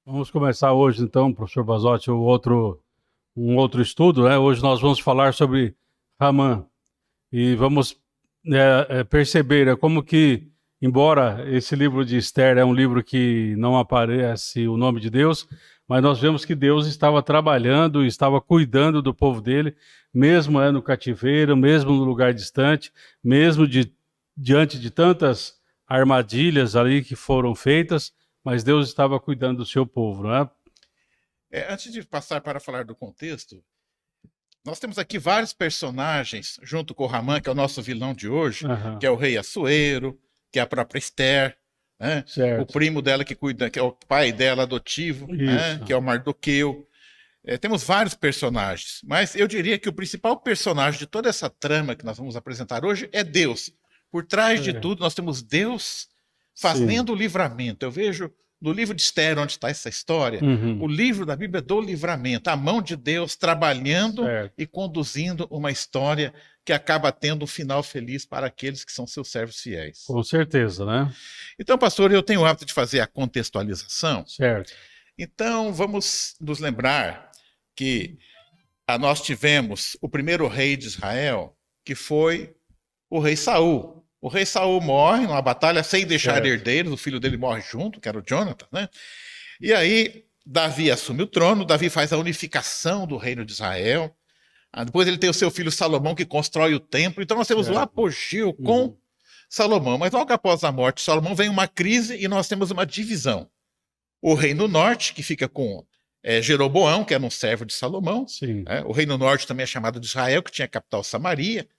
Vamos começar hoje, então, professor Basotti, um outro estudo, né? Hoje nós vamos falar sobre Ramã e vamos perceber como que, embora esse livro de Esther é um livro que não aparece o nome de Deus, mas nós vemos que Deus estava trabalhando, estava cuidando do povo dele, mesmo no cativeiro, mesmo no lugar distante, mesmo diante de tantas armadilhas ali que foram feitas, mas Deus estava cuidando do seu povo, não é? Antes de passar para falar do contexto, nós temos aqui vários personagens, junto com o Ramã, que é o nosso vilão de hoje, Aham. que é o rei Assuero, que é a própria Esther, né? O Certo. primo dela que cuida, que é o pai dela adotivo, né? Que Isso. é o Mardoqueu. Temos vários personagens, mas eu diria que o principal personagem de toda essa trama que nós vamos apresentar hoje é Deus. Por trás de É. tudo, nós temos Deus Sim. fazendo o livramento. Eu vejo no livro de Esther, onde está essa história, o Uhum. livro da Bíblia do livramento, a mão de Deus trabalhando Certo. e conduzindo uma história que acaba tendo um final feliz para aqueles que são seus servos fiéis. Com certeza, né? Então, pastor, eu tenho o hábito de fazer a contextualização. Certo. Então, vamos nos lembrar que nós tivemos o primeiro rei de Israel, que foi o rei Saul. O rei Saul morre numa batalha sem deixar Certo. herdeiros, o filho dele morre junto, que era o Jonathan, né? E aí Davi assume o trono, Davi faz a unificação do reino de Israel. Depois ele tem o seu filho Salomão, que constrói o templo. Então nós temos o Certo. apogeu com Uhum. Salomão. Mas logo após a morte de Salomão vem uma crise e nós temos uma divisão. O reino norte, que fica com Jeroboão, que era um servo de Salomão. Sim. O reino norte também é chamado de Israel, que tinha a capital Samaria.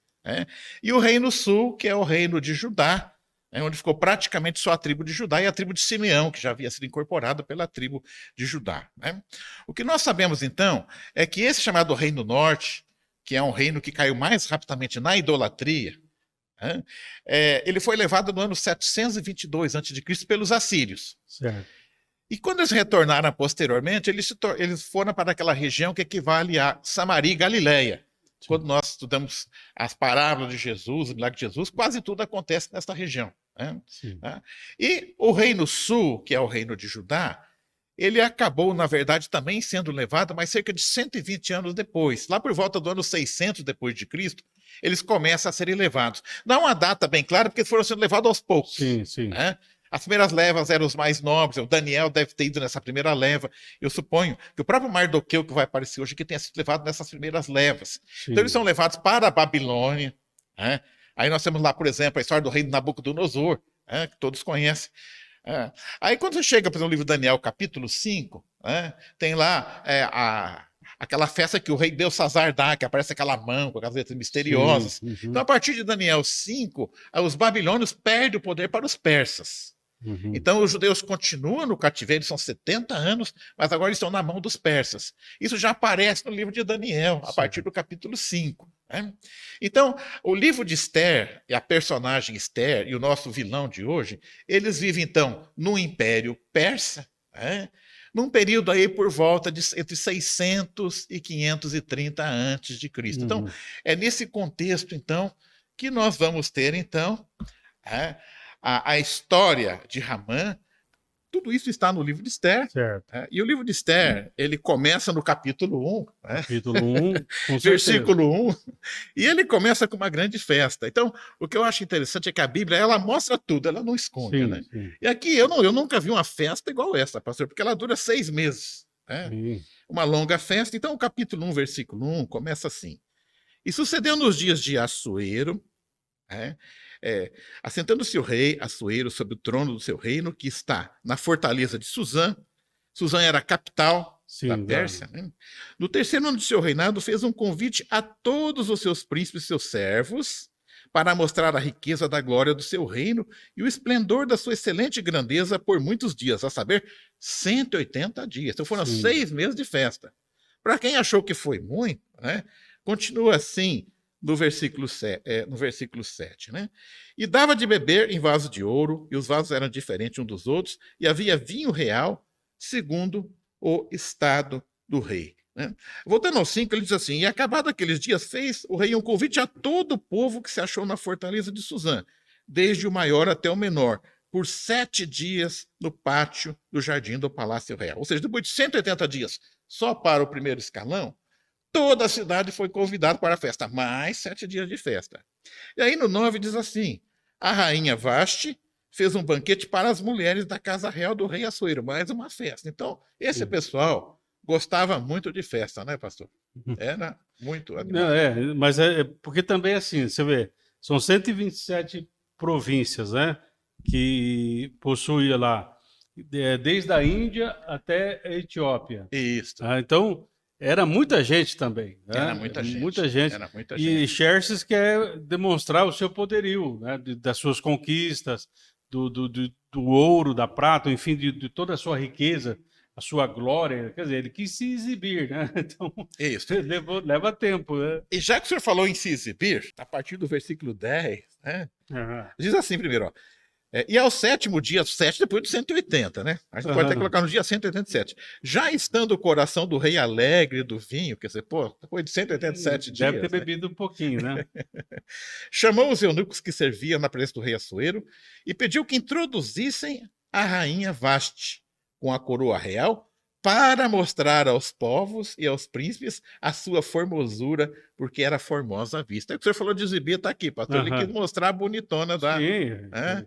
E o reino sul, que é o reino de Judá, onde ficou praticamente só a tribo de Judá e a tribo de Simeão, que já havia sido incorporada pela tribo de Judá. O que nós sabemos, então, é que esse chamado reino norte, que é um reino que caiu mais rapidamente na idolatria, ele foi levado no ano 722 a.C. pelos assírios. Certo. E quando eles retornaram posteriormente, eles foram para aquela região que equivale a Samaria e Galileia. Sim. Quando nós estudamos as parábolas de Jesus, o milagre de Jesus, quase tudo acontece nessa região. Sim. E o reino sul, que é o reino de Judá, ele acabou, na verdade, também sendo levado, mas cerca de 120 anos depois. Lá por volta do ano 600 depois de Cristo, eles começam a serem levados. Não há uma data bem clara, porque foram sendo levados aos poucos. Sim, sim. As primeiras levas eram os mais nobres, o Daniel deve ter ido nessa primeira leva. Eu suponho que o próprio Mardoqueu, que vai aparecer hoje, que tenha sido levado nessas primeiras levas. Sim. Então eles são levados para a Babilônia. Aí nós temos lá, por exemplo, a história do rei de Nabucodonosor, que todos conhecem. Aí quando você chega, por exemplo, no livro de Daniel, capítulo 5, tem lá aquela festa que o rei Belsazar dá, que aparece aquela mão com aquelas letras misteriosas. Sim. Uhum. Então, a partir de Daniel 5, os babilônios perdem o poder para os persas. Uhum. Então, os judeus continuam no cativeiro, são 70 anos, mas agora estão na mão dos persas. Isso já aparece no livro de Daniel, a partir do capítulo 5. Então, o livro de Esther, e a personagem Esther, e o nosso vilão de hoje, eles vivem, então, no Império Persa, num período aí por volta de entre 600 e 530 antes de Cristo. Então, Uhum. é nesse contexto, então, que nós vamos ter, então, a história de Ramã. Tudo isso está no livro de Esther. Certo. E o livro de Esther, ele começa no capítulo 1, Capítulo 1, com certeza. versículo 1, e ele começa com uma grande festa. Então, o que eu acho interessante é que a Bíblia, ela mostra tudo, ela não esconde, Sim, né? sim. E aqui eu nunca vi uma festa igual essa, pastor, porque ela dura 6 meses. Sim. Uma longa festa. Então, o capítulo 1, versículo 1, começa assim. E sucedeu nos dias de Assuero, assentando-se o rei Assuero sobre o trono do seu reino, que está na fortaleza de Suzã. Suzã era a capital da Pérsia. No terceiro ano do seu reinado, fez um convite a todos os seus príncipes e seus servos para mostrar a riqueza da glória do seu reino e o esplendor da sua excelente grandeza por muitos dias, a saber, 180 dias. Então foram 6 meses de festa. Para quem achou que foi muito, continua assim no versículo 7. E dava de beber em vaso de ouro, e os vasos eram diferentes uns dos outros, e havia vinho real, segundo o estado do rei. Voltando ao 5, ele diz assim: e acabado aqueles dias, fez o rei um convite a todo o povo que se achou na fortaleza de Suzã, desde o maior até o menor, por 7 dias no pátio do jardim do Palácio Real. Ou seja, depois de 180 dias só para o primeiro escalão, toda a cidade foi convidada para a festa, mais 7 dias de festa. E aí no 9 diz assim, a rainha Vasti fez um banquete para as mulheres da casa real do rei Assuero, mais uma festa. Então, esse pessoal gostava muito de festa, né, pastor? Era muito Não, animado. mas é porque também assim, você vê, são 127 províncias, né, que possuía lá, desde a Índia até a Etiópia. Isso. Então, era muita gente também, Era né? muita gente. Muita gente. Era muita E gente. Xerxes quer demonstrar o seu poderio, né? Das suas conquistas, do ouro, da prata, enfim, de toda a sua riqueza, a sua glória. Quer dizer, ele quis se exibir, né? Então, Isso. leva tempo, né? E já que o senhor falou em se exibir, a partir do versículo 10, né? Aham. Diz assim primeiro, ó. E ao 7º dia, 7 depois de 180, né? A gente pode até Aham. colocar no dia 187. Já estando o coração do rei alegre do vinho, quer dizer, pô, depois de 187 Deve ter dias, né? bebido um pouquinho, né? Chamou os eunucos que serviam na presença do rei Assuero e pediu que introduzissem a rainha Vasti com a coroa real para mostrar aos povos e aos príncipes a sua formosura, porque era formosa à vista. É o que o senhor falou de exibir, está aqui, pastor. Ele quis Aham. mostrar a bonitona da. Sim, Né?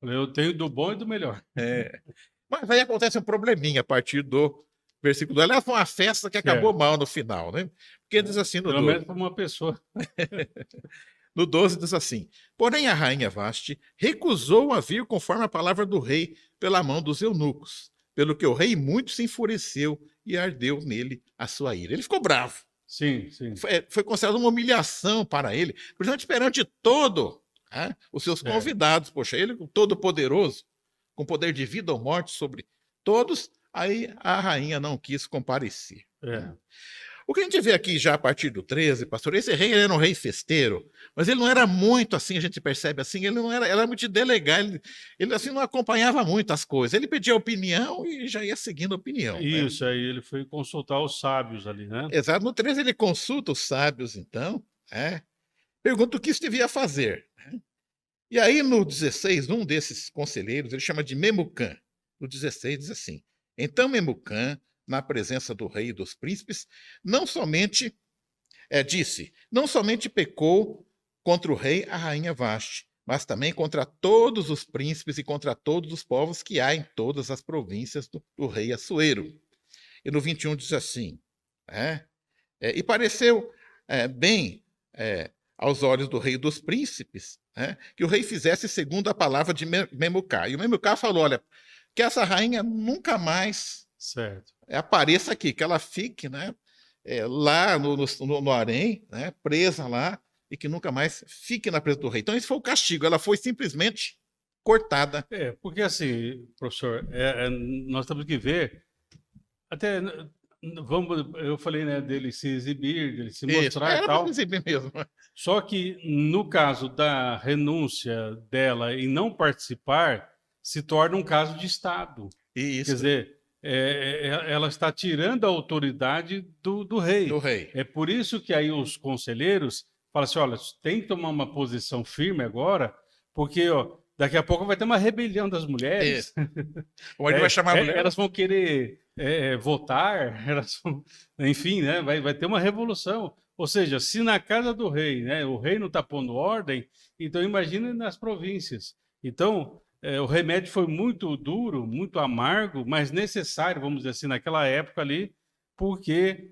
eu tenho do bom e do melhor. Mas aí acontece um probleminha a partir do versículo 2. Aliás, foi uma festa que acabou Certo. mal no final, né? Porque diz assim no Pelo 12. menos para uma pessoa. No 12 diz assim: porém a rainha Vasti recusou a vir conforme a palavra do rei pela mão dos eunucos, pelo que o rei muito se enfureceu e ardeu nele a sua ira. Ele ficou bravo. Sim, sim. Foi considerado uma humilhação para ele, principalmente perante todo os seus Certo. convidados. Poxa, ele, todo poderoso, com poder de vida ou morte sobre todos, aí a rainha não quis comparecer. É. O que a gente vê aqui já a partir do 13, pastor, esse rei era um rei festeiro, mas ele não era muito assim, a gente percebe assim, ele não era muito de delegar, ele assim não acompanhava muito as coisas. Ele pedia opinião e já ia seguindo a opinião. Né? Isso, aí ele foi consultar os sábios ali, né? Exato. No 13 ele consulta os sábios, então, pergunta o que isso devia fazer. Né? E aí no 16, um desses conselheiros, ele chama de Memucã. No 16 diz assim: então Memucã, na presença do rei e dos príncipes, não somente pecou contra o rei a rainha Vasti, mas também contra todos os príncipes e contra todos os povos que há em todas as províncias do rei Assuero. E no 21 diz assim: e pareceu bem aos olhos do rei e dos príncipes que o rei fizesse segundo a palavra de Memucá. E o Memucá falou: olha, que essa rainha nunca mais apareça aqui, que ela fique lá no harém, presa lá, e que nunca mais fique na presença do rei. Então esse foi o castigo, ela foi simplesmente cortada. Porque assim, professor, nós temos que ver, até, eu falei, né, dele se exibir, dele se mostrar e tal. Se exibir mesmo. Só que no caso da renúncia dela e não participar, se torna um caso de Estado. Isso. Quer dizer, ela está tirando a autoridade do rei. Do rei. É por isso que aí os conselheiros falam assim, olha, tem que tomar uma posição firme agora, porque daqui a pouco vai ter uma rebelião das mulheres. Ou ele vai chamar a mulher. Elas vão querer votar, enfim, né? Vai ter uma revolução. Ou seja, se na casa do rei, né, o rei não está pondo ordem, então imagine nas províncias. Então, o remédio foi muito duro, muito amargo, mas necessário, vamos dizer assim, naquela época ali, porque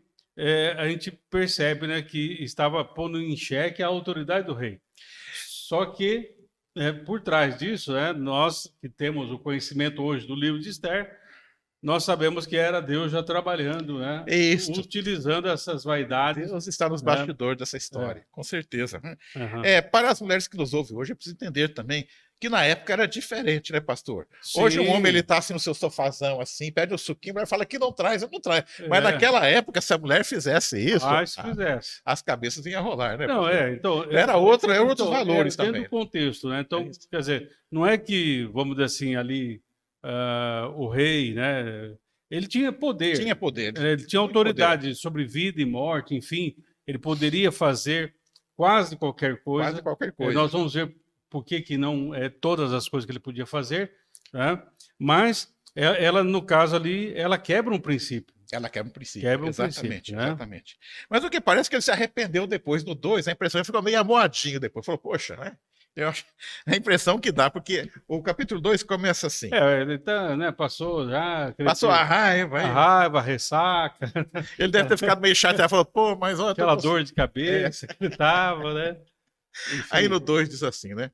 a gente percebe, né, que estava pondo em xeque a autoridade do rei. Só que, por trás disso, nós que temos o conhecimento hoje do livro de Esther, nós sabemos que era Deus já trabalhando, né? Utilizando essas vaidades. Deus está nos bastidores dessa história, com certeza. Uhum. Para as mulheres que nos ouvem hoje, é preciso entender também que na época era diferente, né, pastor? Sim. Hoje o homem, ele está assim no seu sofazão, assim, pede o suquinho, mas fala que não traz, eu não traz. Mas naquela época, se a mulher fizesse isso, as cabeças iam rolar, né? Não, então... Eram outros valores também. Dentro do contexto, né? Então, quer dizer, não é que, vamos dizer assim, ali... o rei, né? Ele tinha poder. Tinha poder. Ele tinha autoridade sobre vida e morte, enfim. Ele poderia fazer quase qualquer coisa. Quase qualquer coisa. Nós vamos ver por que não é todas as coisas que ele podia fazer, né? Mas ela, no caso ali, ela quebra um princípio. Ela quebra um princípio. Quebra um Exatamente, princípio, né? exatamente. Mas o que parece é que ele se arrependeu depois no 2, a impressão, ele ficou meio amoadinho depois. Falou, poxa, né? Eu acho a impressão que dá, porque o capítulo 2 começa assim. Ele tá, né, passou já... Passou a raiva. A raiva, a ressaca. Ele deve ter ficado meio chateado. Falou, pô, mas olha... Aquela dor de cabeça que ele tava, né? Enfim. Aí no 2 diz assim, né?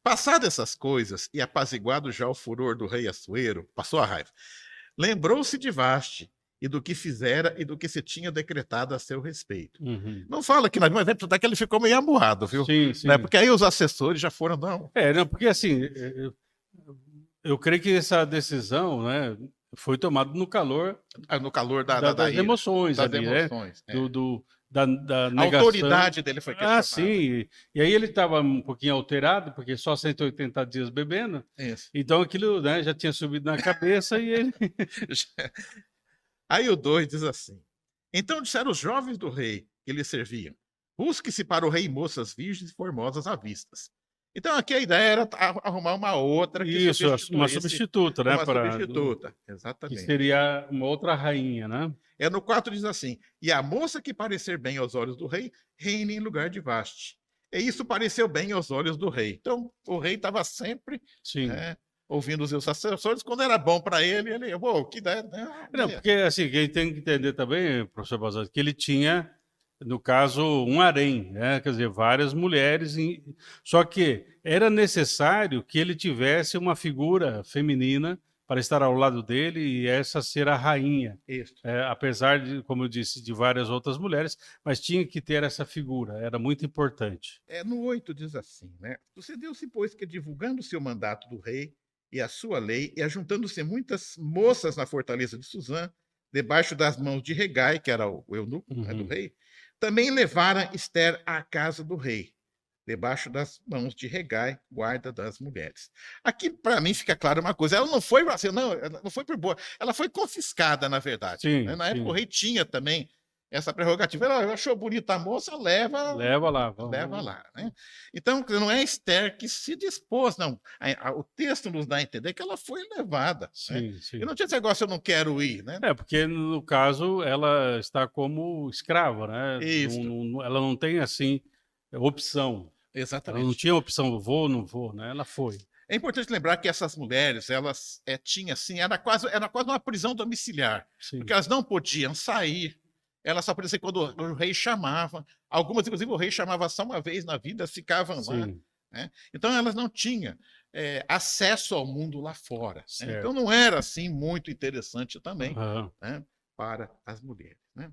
Passado essas coisas e apaziguado já o furor do rei Assuero, passou a raiva, lembrou-se de Vaste e do que fizera e do que se tinha decretado a seu respeito. Uhum. Não fala que, mas até que ele ficou meio amuado, viu? Sim, sim. Né? Porque aí os assessores já foram, não. Não, porque assim, eu creio que essa decisão, né, foi tomada no calor, No calor das emoções das ali, emoções, né? Da a negação. autoridade dele foi questionada. Sim. E aí ele estava um pouquinho alterado, porque só 180 dias bebendo. Isso. Então aquilo, né, já tinha subido na cabeça e ele... Aí o 2 diz assim, então disseram os jovens do rei que lhe serviam, busque-se para o rei moças virgens e formosas à vistas. Então aqui a ideia era arrumar uma outra que Isso, uma substituta, né? Uma substituta, exatamente. Que seria uma outra rainha, né? No 4 diz assim, e a moça que parecer bem aos olhos do rei, reine em lugar de Vaste. E isso pareceu bem aos olhos do rei. Então o rei estava sempre ouvindo os seus assessores, quando era bom para ele, que ideia. Não, porque assim, quem tem que entender também, professor Basato, que ele tinha, no caso, um harém, né? Quer dizer, várias mulheres, só que era necessário que ele tivesse uma figura feminina para estar ao lado dele e essa ser a rainha. Isso. Apesar de, como eu disse, de várias outras mulheres, mas tinha que ter essa figura, era muito importante. No 8 diz assim, né? Sucedeu-se, pois, que divulgando-se o mandato do rei e a sua lei, e ajuntando-se muitas moças na fortaleza de Suzã, debaixo das mãos de Regai, que era o eunuco do rei, também levaram Ester à casa do rei, debaixo das mãos de Regai, guarda das mulheres. Aqui, para mim, fica claro uma coisa, ela não foi assim, ela não foi por boa, ela foi confiscada, na verdade. Sim, né? Na época, o rei tinha também essa prerrogativa. Ela achou bonita a moça, leva lá. Leva lá. Né? Então, não é Ester que se dispôs, não. O texto nos dá a entender que ela foi levada. Sim, né? sim. E não tinha esse negócio, eu não quero ir. Né? Porque, no caso, ela está como escrava, né? Isso. Ela não tem, assim, opção. Exatamente. Ela não tinha opção, vou, não vou, né? Ela foi. É importante lembrar que essas mulheres, elas tinham, assim, era quase uma prisão domiciliar. Sim. Porque elas não podiam sair. Ela só podia ser quando o rei chamava. Algumas, inclusive, o rei chamava só uma vez na vida, ficavam lá. Né? Então, elas não tinham acesso ao mundo lá fora. Né? Então, não era assim muito interessante também né, para as mulheres. Né?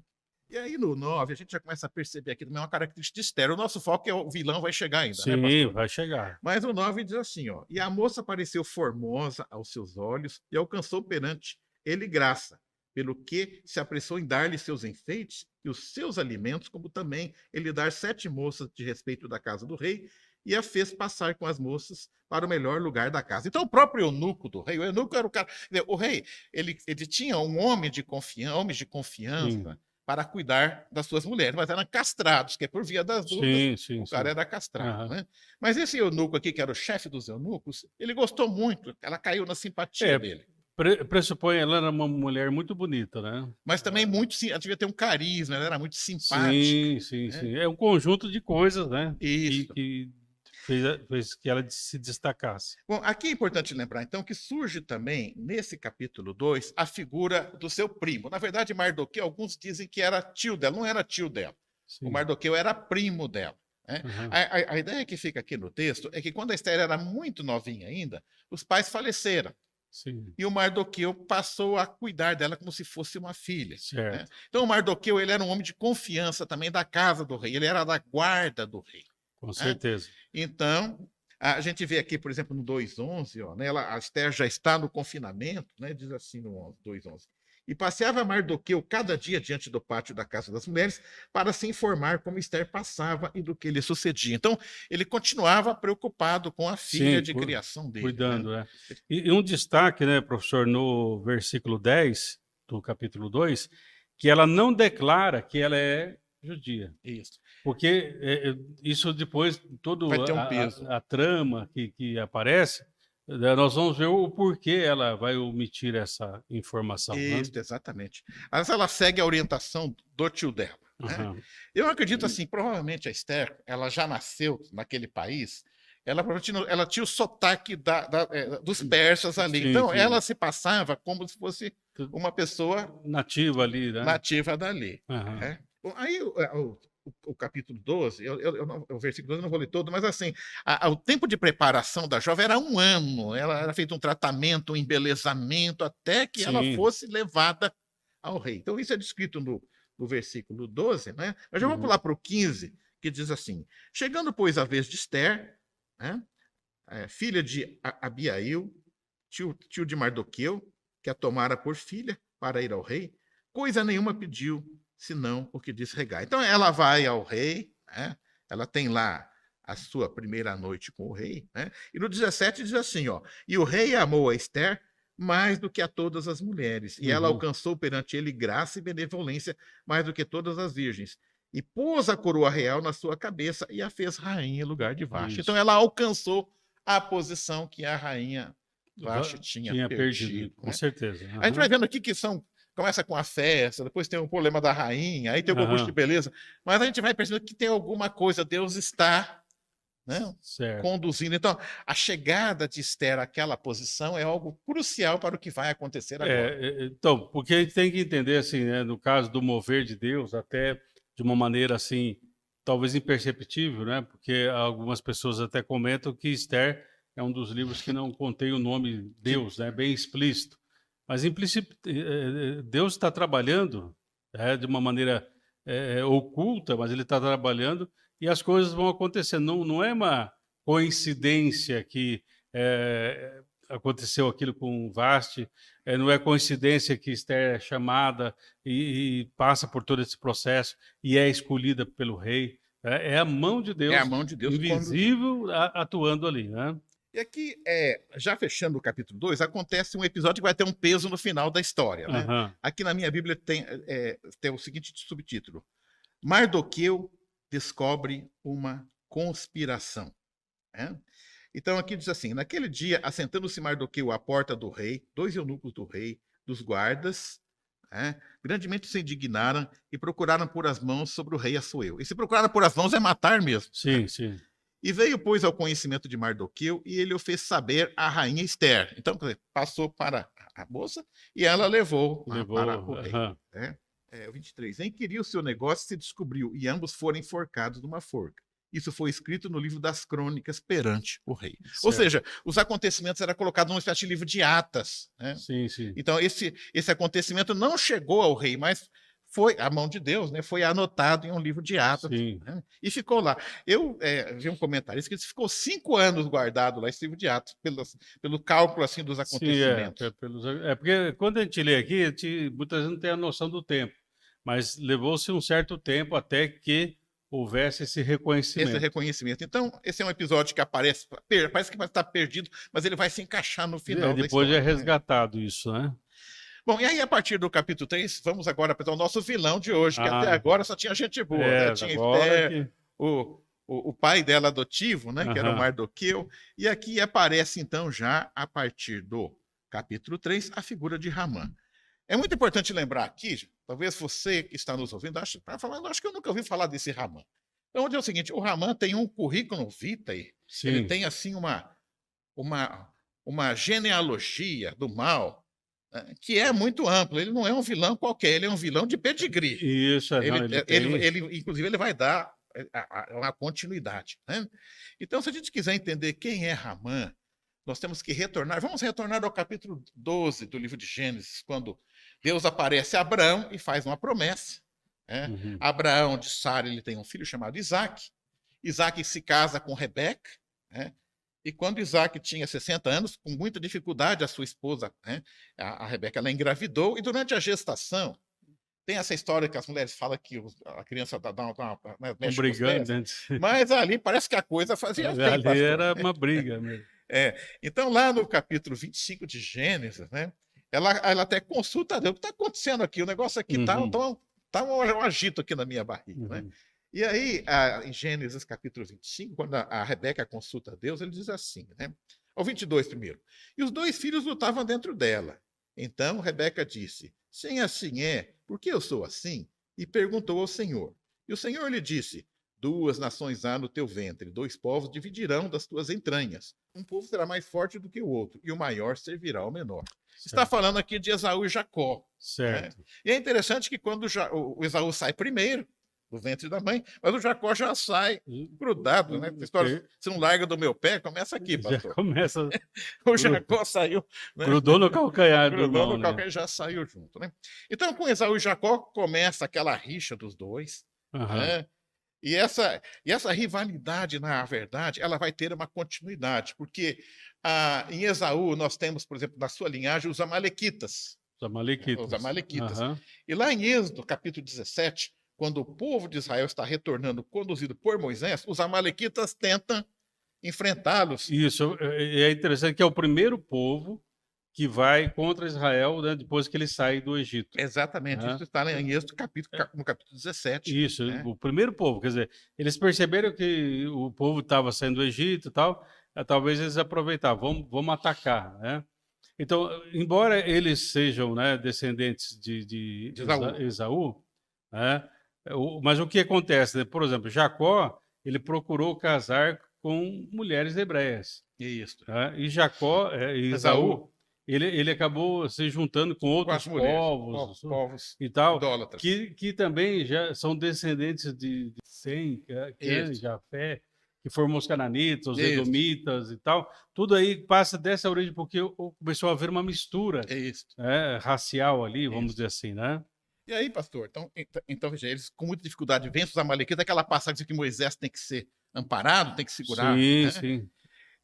E aí, no 9, a gente já começa a perceber aqui também uma característica de Esther. O nosso foco é o vilão vai chegar ainda. Sim, né, vai chegar. Mas o 9 diz assim, ó, e a moça pareceu formosa aos seus olhos e alcançou perante ele graça, pelo que se apressou em dar-lhe seus enfeites e os seus alimentos, como também ele dar 7 moças de respeito da casa do rei, e a fez passar com as moças para o melhor lugar da casa. Então, o próprio eunuco do rei, o eunuco era o cara... O rei, ele tinha um homens de confiança para cuidar das suas mulheres, mas eram castrados, que é por via das dúvidas, o cara era castrado. Né? Mas esse eunuco aqui, que era o chefe dos eunucos, ele gostou muito, ela caiu na simpatia dele. Pressupõe, ela era uma mulher muito bonita, né? Mas também ela devia ter um carisma, ela era muito simpática. Sim. É um conjunto de coisas, né? Isso. Que fez que ela se destacasse. Bom, aqui é importante lembrar, então, que surge também, nesse capítulo 2, a figura do seu primo. Na verdade, Mardoqueu, alguns dizem que era tio dela, não era tio dela. Sim. O Mardoqueu era primo dela. Né? A ideia que fica aqui no texto é que quando a Esther era muito novinha ainda, os pais faleceram. Sim. E o Mardoqueu passou a cuidar dela como se fosse uma filha. Né? Então, o Mardoqueu ele era um homem de confiança também da casa do rei, ele era da guarda do rei. Com certeza. Então, a gente vê aqui, por exemplo, no 2:11, né, a Esther já está no confinamento, né, diz assim no 2:11. E passeava Mardoqueu cada dia diante do pátio da casa das mulheres para se informar como Esther passava e do que lhe sucedia. Então, ele continuava preocupado com a filha de criação dele. Cuidando, né? E um destaque, né, professor, no versículo 10 do capítulo 2, que ela não declara que ela é judia. Isso. Porque isso depois, todo Vai ter um peso. a trama que aparece, nós vamos ver o porquê ela vai omitir essa informação. Isso, Né? exatamente. Mas ela segue a orientação do tio dela. Né? Uhum. Eu acredito assim, provavelmente a Esther, ela já nasceu naquele país, ela tinha o sotaque dos persas ali. Sim, Então, sim. ela se passava como se fosse uma pessoa nativa ali, né? nativa dali. Uhum. Né? Bom, aí o capítulo 12, o versículo 12 eu não vou ler todo, mas assim, o tempo de preparação da jovem era 1 ano. Ela era feito um tratamento, um embelezamento, até que ela Sim. fosse levada ao rei. Então, isso é descrito no versículo 12, né? Mas já vamos pular para o 15, que diz assim: chegando, pois, a vez de Esther, né? Filha de Abiail, tio de Mardoqueu, que a tomara por filha para ir ao rei, coisa nenhuma pediu, senão o que disse Hegai. Então ela vai ao rei, né? Ela tem lá a sua primeira noite com o rei, né? E no 17 diz assim, ó: e o rei amou a Esther mais do que a todas as mulheres, e ela alcançou perante ele graça e benevolência mais do que todas as virgens, e pôs a coroa real na sua cabeça e a fez rainha em lugar de Vasti. Então ela alcançou a posição que a rainha Vasti tinha perdido. Com né? certeza. A gente vai vendo aqui que começa com a festa, depois tem o problema da rainha, aí tem o concurso de beleza, mas a gente vai percebendo que tem alguma coisa, Deus está, né, conduzindo. Então, a chegada de Esther àquela posição é algo crucial para o que vai acontecer agora. Então, porque a gente tem que entender, assim, né, no caso do mover de Deus, até de uma maneira assim, talvez imperceptível, né? Porque algumas pessoas até comentam que Esther é um dos livros que não contém o nome Deus, né? Bem explícito. Mas Deus está trabalhando de uma maneira oculta, mas ele está trabalhando e as coisas vão acontecendo. Não é uma coincidência que aconteceu aquilo com Vasti, não é coincidência que Esther é chamada e passa por todo esse processo e é escolhida pelo rei. É a mão de Deus, invisível atuando ali, né? E aqui, já fechando o capítulo 2, acontece um episódio que vai ter um peso no final da história. Né? Aqui na minha Bíblia tem o seguinte subtítulo: Mardoqueu descobre uma conspiração. Né? Então aqui diz assim: naquele dia, assentando-se Mardoqueu à porta do rei, 2 eunucos do rei, dos guardas, grandemente se indignaram e procuraram pôr as mãos sobre o rei Assuero. E se procuraram pôr as mãos é matar mesmo. Sim, sim. E veio, pois, ao conhecimento de Mardoqueu, e ele o fez saber à rainha Esther. Então, passou para a moça e ela levou para o rei. O 23. Inquiriu o seu negócio e se descobriu, e ambos foram enforcados numa forca. Isso foi escrito no livro das crônicas perante o rei. Certo. Ou seja, os acontecimentos eram colocados numa espécie de livro de atas. Né? Sim, sim. Então, esse acontecimento não chegou ao rei, mas foi a mão de Deus, né? Foi anotado em um livro de atos, né? E ficou lá. Eu vi um comentário que ficou 5 anos guardado lá, esse livro de atos, pelo cálculo assim dos acontecimentos. Sim, porque quando a gente lê aqui, muitas vezes não tem a noção do tempo, mas levou-se um certo tempo até que houvesse esse reconhecimento. Então, esse é um episódio que parece que vai estar perdido, mas ele vai se encaixar no final da história. Depois é resgatado, né? Isso, né? Bom, e aí, a partir do capítulo 3, vamos agora apresentar o nosso vilão de hoje, que até agora só tinha gente boa. Né? Tinha Esther, o pai dela adotivo, né? Que era o Mardoqueu. E aqui aparece, então, já a partir do capítulo 3, a figura de Ramã. É muito importante lembrar aqui, talvez você que está nos ouvindo, acho que eu nunca ouvi falar desse Ramã. Então, é o seguinte, o Ramã tem um currículo vitae, ele tem, assim, uma genealogia do mal, que é muito amplo. Ele não é um vilão qualquer, ele é um vilão de pedigree. Isso, inclusive, ele vai dar uma continuidade. Né? Então, se a gente quiser entender quem é Ramã, nós temos que vamos retornar ao capítulo 12 do livro de Gênesis, quando Deus aparece a Abraão e faz uma promessa. Né? Abraão, de Sara, ele tem um filho chamado Isaac. Isaac se casa com Rebeca, né? E quando Isaac tinha 60 anos, com muita dificuldade, a sua esposa, né, a Rebeca, ela engravidou, e durante a gestação, tem essa história que as mulheres falam que a criança mexe com os pés, mas ali parece que a coisa fazia bem. Ali era uma briga mesmo. Então, lá no capítulo 25 de Gênesis, né, ela até consulta Deus: o que está acontecendo aqui? O negócio aqui está tá um agito aqui na minha barriga, né? Uhum. E aí, em Gênesis capítulo 25, quando a Rebeca consulta a Deus, ele diz assim, né? Ao 22 primeiro. E os 2 filhos lutavam dentro dela. Então Rebeca disse: Se assim é, por que eu sou assim? E perguntou ao Senhor. E o Senhor lhe disse: 2 nações há no teu ventre, 2 povos dividirão das tuas entranhas. Um povo será mais forte do que o outro, e o maior servirá ao menor. Está Certo. falando aqui de Esaú e Jacó. Né? Certo. E é interessante que quando o Esaú sai primeiro do ventre da mãe, mas o Jacó já sai grudado, né? Essa história, você não larga do meu pé, começa aqui, Já pastor. começa. O Jacó saiu, né? Grudou no calcanhar do Grudou irmão, no né? calcanhar e já saiu junto, né? Então, com Esaú e Jacó, começa aquela rixa dos dois, Aham. né? E essa rivalidade, na verdade, ela vai ter uma continuidade, porque em Esaú nós temos, por exemplo, na sua linhagem, os amalequitas. Os amalequitas. Os amalequitas. Aham. E lá em Êxodo, capítulo 17, quando o povo de Israel está retornando, conduzido por Moisés, os amalequitas tentam enfrentá-los. Isso, é interessante que é o primeiro povo que vai contra Israel, né, depois que ele sai do Egito. Exatamente, Né? isso está em Êxodo, no capítulo 17. Isso, Né? o primeiro povo, quer dizer, eles perceberam que o povo estava saindo do Egito e tal, talvez eles aproveitavam, vamos atacar, né? Então, embora eles sejam, né, descendentes de De Esaú. Esaú, né, mas o que acontece, né? Por exemplo, Jacó, ele procurou casar com mulheres hebreias, Isso. né? E Jacó, Esaú, ele acabou se juntando com Com outros as mulheres, povos povos e tal, idólatras. que também já são descendentes de Sem, Cã, Isso. Jafé, que formou os cananitas, os Isso. edomitas e tal. Tudo aí passa dessa origem, porque começou a haver uma mistura Isso. racial ali, vamos Isso. dizer assim, né? E aí, pastor, então veja, eles com muita dificuldade vencem os amalequitas, aquela passagem que Moisés tem que ser amparado, tem que segurar, Sim, né? sim.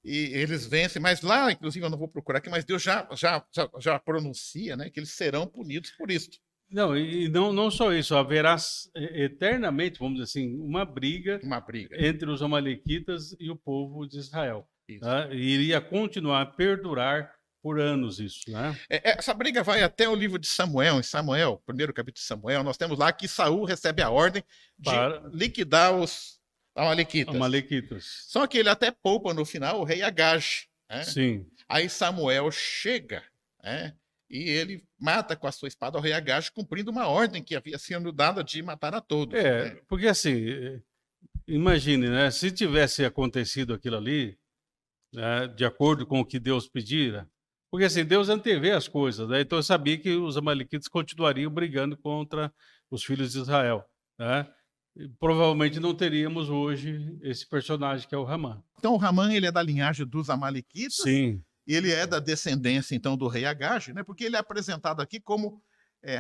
E eles vencem, mas lá, inclusive, eu não vou procurar aqui, mas Deus já pronuncia, né, que eles serão punidos por isso. Não, e não só isso, haverá eternamente, vamos dizer assim, uma briga Uma briga. entre os amalequitas e o povo de Israel. Isso. Né? E iria continuar a perdurar por anos isso, né? Essa briga vai até o livro de Samuel. Em Samuel, primeiro capítulo de Samuel, nós temos lá que Saul recebe a ordem de liquidar os amalequitas. Só que ele até poupa no final o rei Agag. Né? Sim. Aí Samuel chega, né? E ele mata com a sua espada o rei Agag, cumprindo uma ordem que havia sido dada de matar a todos. Né? Porque assim, imagine, né? Se tivesse acontecido aquilo ali, né, de acordo com o que Deus pedira, porque assim, Deus antevê as coisas, né? Então eu sabia que os amalequitas continuariam brigando contra os filhos de Israel, né? E provavelmente não teríamos hoje esse personagem que é o Ramã. Então o Ramã, ele é da linhagem dos amalequitas. Sim. E ele é da descendência, então, do rei Agag, né? Porque ele é apresentado aqui como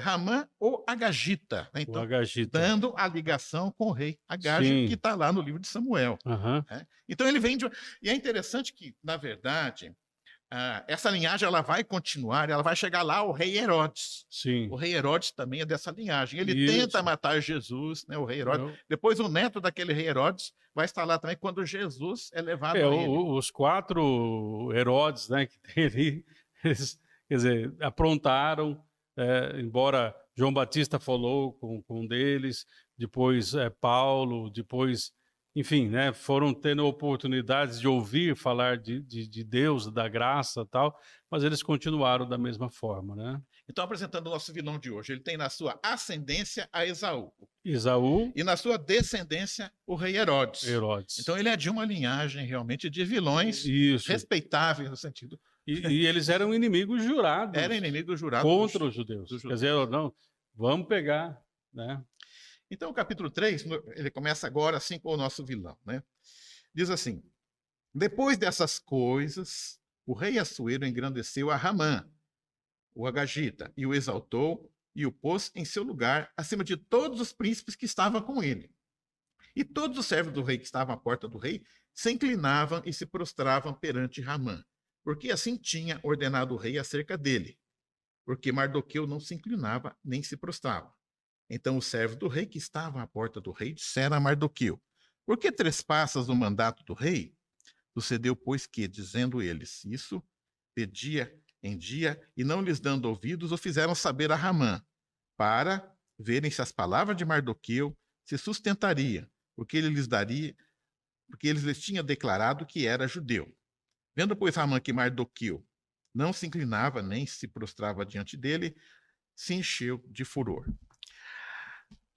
Ramã ou Agagita, né? Então, dando a ligação com o rei Agag, Sim. que está lá no livro de Samuel. Uhum. Né? Então ele vem de... E é interessante que, na verdade, essa linhagem ela vai continuar, ela vai chegar lá ao rei Herodes. Sim. O rei Herodes também é dessa linhagem. Ele tenta matar Jesus, né? O rei Herodes. Depois o neto daquele rei Herodes vai estar lá também quando Jesus é levado a ele. Os 4 Herodes, né, que tem ali, eles, quer dizer, aprontaram, embora João Batista falou com um deles, depois Paulo, depois, enfim, né, foram tendo oportunidades de ouvir falar de Deus, da graça e tal, mas eles continuaram da mesma forma, né? Então, apresentando o nosso vilão de hoje, ele tem na sua ascendência a Esaú. E na sua descendência o rei Herodes. Então ele é de uma linhagem realmente de vilões respeitáveis no sentido. E eles eram inimigos jurados. Eram inimigos jurados contra os judeus. Quer dizer, não, vamos pegar, né? Então o capítulo 3, ele começa agora assim com o nosso vilão, né? Diz assim: depois dessas coisas, o rei Assuero engrandeceu a Ramã, o Agagita, e o exaltou e o pôs em seu lugar acima de todos os príncipes que estavam com ele. E todos os servos do rei que estavam à porta do rei se inclinavam e se prostravam perante Ramã, porque assim tinha ordenado o rei acerca dele, porque Mardoqueu não se inclinava nem se prostrava. Então os servos do rei que estavam à porta do rei disseram a Mardoqueu: por que trespassas o mandato do rei? Sucedeu, pois, que, dizendo eles isso, pedia em dia, e não lhes dando ouvidos, o fizeram saber a Ramã, para verem se as palavras de Mardoqueu se sustentariam, porque ele lhes tinha declarado que era judeu. Vendo, pois, Ramã que Mardoqueu não se inclinava nem se prostrava diante dele, se encheu de furor.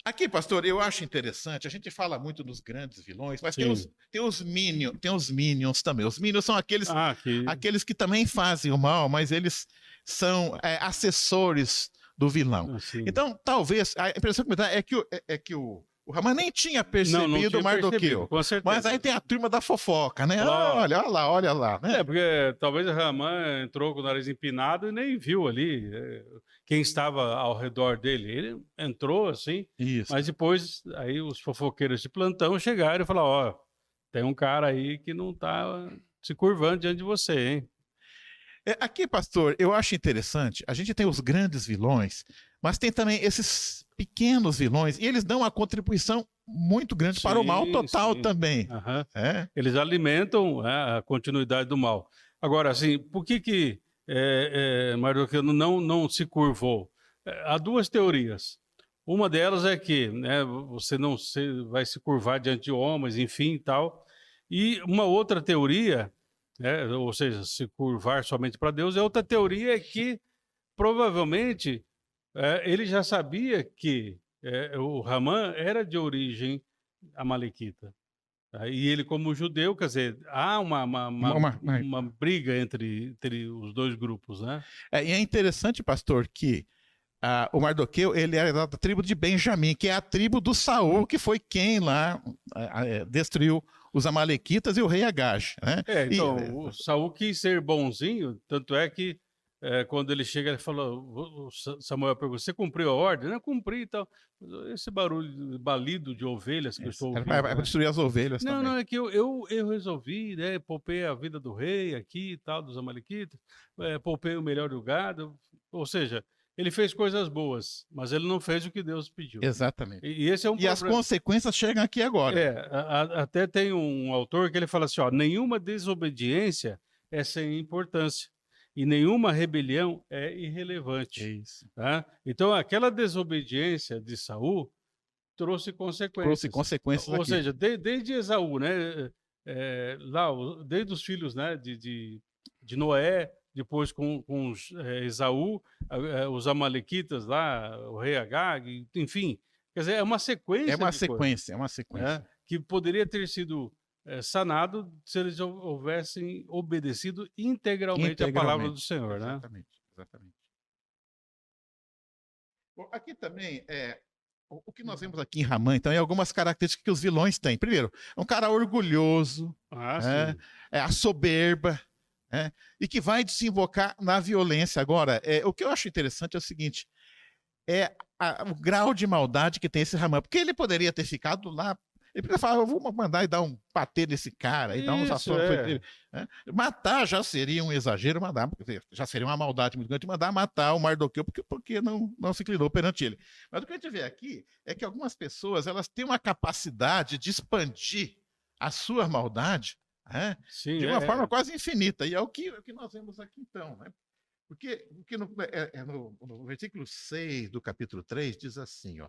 Aqui, pastor, eu acho interessante, a gente fala muito dos grandes vilões, mas tem os minions também. Os minions são aqueles que também fazem o mal, mas eles são assessores do vilão. Então, talvez, a impressão que me dá é que o Ramã nem tinha percebido o Mardoqueu. Com certeza. Mas aí tem a turma da fofoca, né? Olha lá. Né? Porque talvez o Ramã entrou com o nariz empinado e nem viu ali quem estava ao redor dele. Ele entrou assim, mas depois aí os fofoqueiros de plantão chegaram e falaram, ó, tem um cara aí que não está se curvando diante de você, hein? Aqui, pastor, eu acho interessante, a gente tem os grandes vilões, mas tem também esses pequenos vilões, e eles dão uma contribuição muito grande para o mal total também. Eles alimentam a continuidade do mal. Agora, assim, por que Mardoqueu não se curvou? Há duas teorias. Uma delas é que você não vai se curvar diante de homens, enfim, tal. E uma outra teoria, ou seja, se curvar somente para Deus, outra teoria é que provavelmente ele já sabia que o Ramã era de origem amalequita. E ele, como judeu, quer dizer, há uma briga entre os dois grupos, né? E é interessante, pastor, que o Mardoqueu, ele era da tribo de Benjamim, que é a tribo do Saul, que foi quem lá destruiu os amalequitas e o rei Agag. Né? Então, o Saul quis ser bonzinho, tanto é que quando ele chega, ele falou, Samuel perguntou, você cumpriu a ordem? Não, cumpri e tal. Esse balido de ovelhas que eu estou ouvindo. Vai destruir as ovelhas também. Não, é que eu resolvi, poupei a vida do rei aqui e tal, dos amalequitas, poupei o melhor do gado, ou seja, ele fez coisas boas, mas ele não fez o que Deus pediu. Exatamente. E esse é um problema. As consequências chegam aqui agora. Até tem um autor que ele fala assim, nenhuma desobediência é sem importância. E nenhuma rebelião é irrelevante. Isso. Tá? Então, aquela desobediência de Saul trouxe consequências. Ou seja, desde Esaú, né? Desde os filhos, né? de Noé, depois com Esaú, os amalequitas lá, o rei Agag, enfim. Quer dizer, é uma sequência. É uma sequência. Que poderia ter sido sanado se eles houvessem obedecido integralmente a palavra do Senhor, né? Exatamente. Bom, aqui também, o que nós vemos aqui em Ramã, então, é algumas características que os vilões têm. Primeiro, é um cara orgulhoso, é a soberba, e que vai desembocar na violência. Agora, o que eu acho interessante é o seguinte, o grau de maldade que tem esse Ramã, porque ele poderia ter ficado lá. Ele podia falar, eu vou mandar e dar um patê nesse cara, e dar uns ações dele. Matar já seria um exagero, já seria uma maldade muito grande, mandar matar o Mardoqueu, porque não se inclinou perante ele. Mas o que a gente vê aqui é que algumas pessoas elas têm uma capacidade de expandir a sua maldade de uma forma quase infinita, e é o que nós vemos aqui então. Né? Porque no versículo 6 do capítulo 3 diz assim,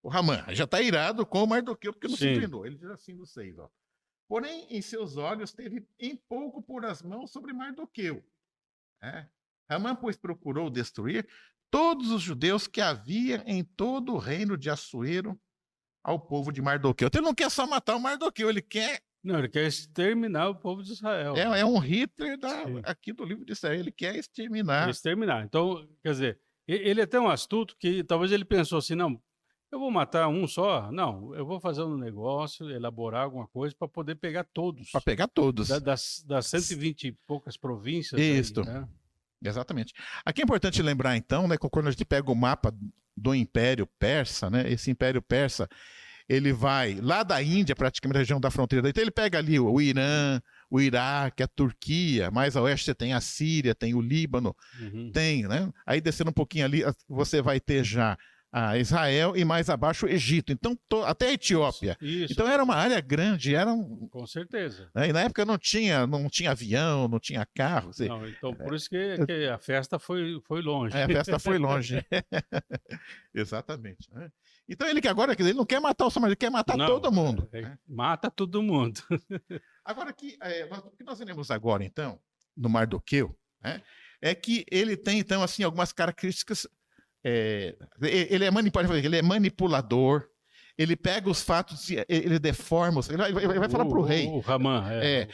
o Ramã já está irado com o Mardoqueu, porque não se inclinou. Ele diz assim no 6, porém, em seus olhos teve em pouco pôr as mãos sobre Mardoqueu. Ramã, pois, procurou destruir todos os judeus que havia em todo o reino de Assuero ao povo de Mardoqueu. Então ele não quer só matar o Mardoqueu, ele quer... Não, ele quer exterminar o povo de Israel. É um Hitler aqui do livro de Israel, ele quer exterminar. Então, quer dizer, ele é tão astuto que talvez ele pensou assim, não, eu vou matar um só? Não, eu vou fazer um negócio, elaborar alguma coisa para poder pegar todos. Para pegar todos. Das 120 e poucas províncias. Isso. Aí, né? Exatamente. Aqui é importante lembrar, então, né, quando a gente pega o mapa do Império Persa, né, esse Império Persa, ele vai lá da Índia, praticamente a região da fronteira. Então ele pega ali o Irã, o Iraque, a Turquia, mais a oeste você tem a Síria, tem o Líbano, tem, né? Aí descendo um pouquinho ali, você vai ter já a Israel e mais abaixo o Egito. Então, até a Etiópia. Isso. Então era uma área grande, Com certeza. Né? E na época não tinha avião, não tinha carro. Não, então por isso que a festa foi longe. A festa foi longe. Exatamente. Né? Então ele que agora ele não quer matar o samaritano, ele quer matar todo mundo. Né? Mata todo mundo. Agora aqui, o que nós veremos agora então, no Mardoqueu, né, é que ele tem então assim algumas características. Ele é manipulador. Ele pega os fatos, ele deforma, ele vai falar pro rei. O Haman.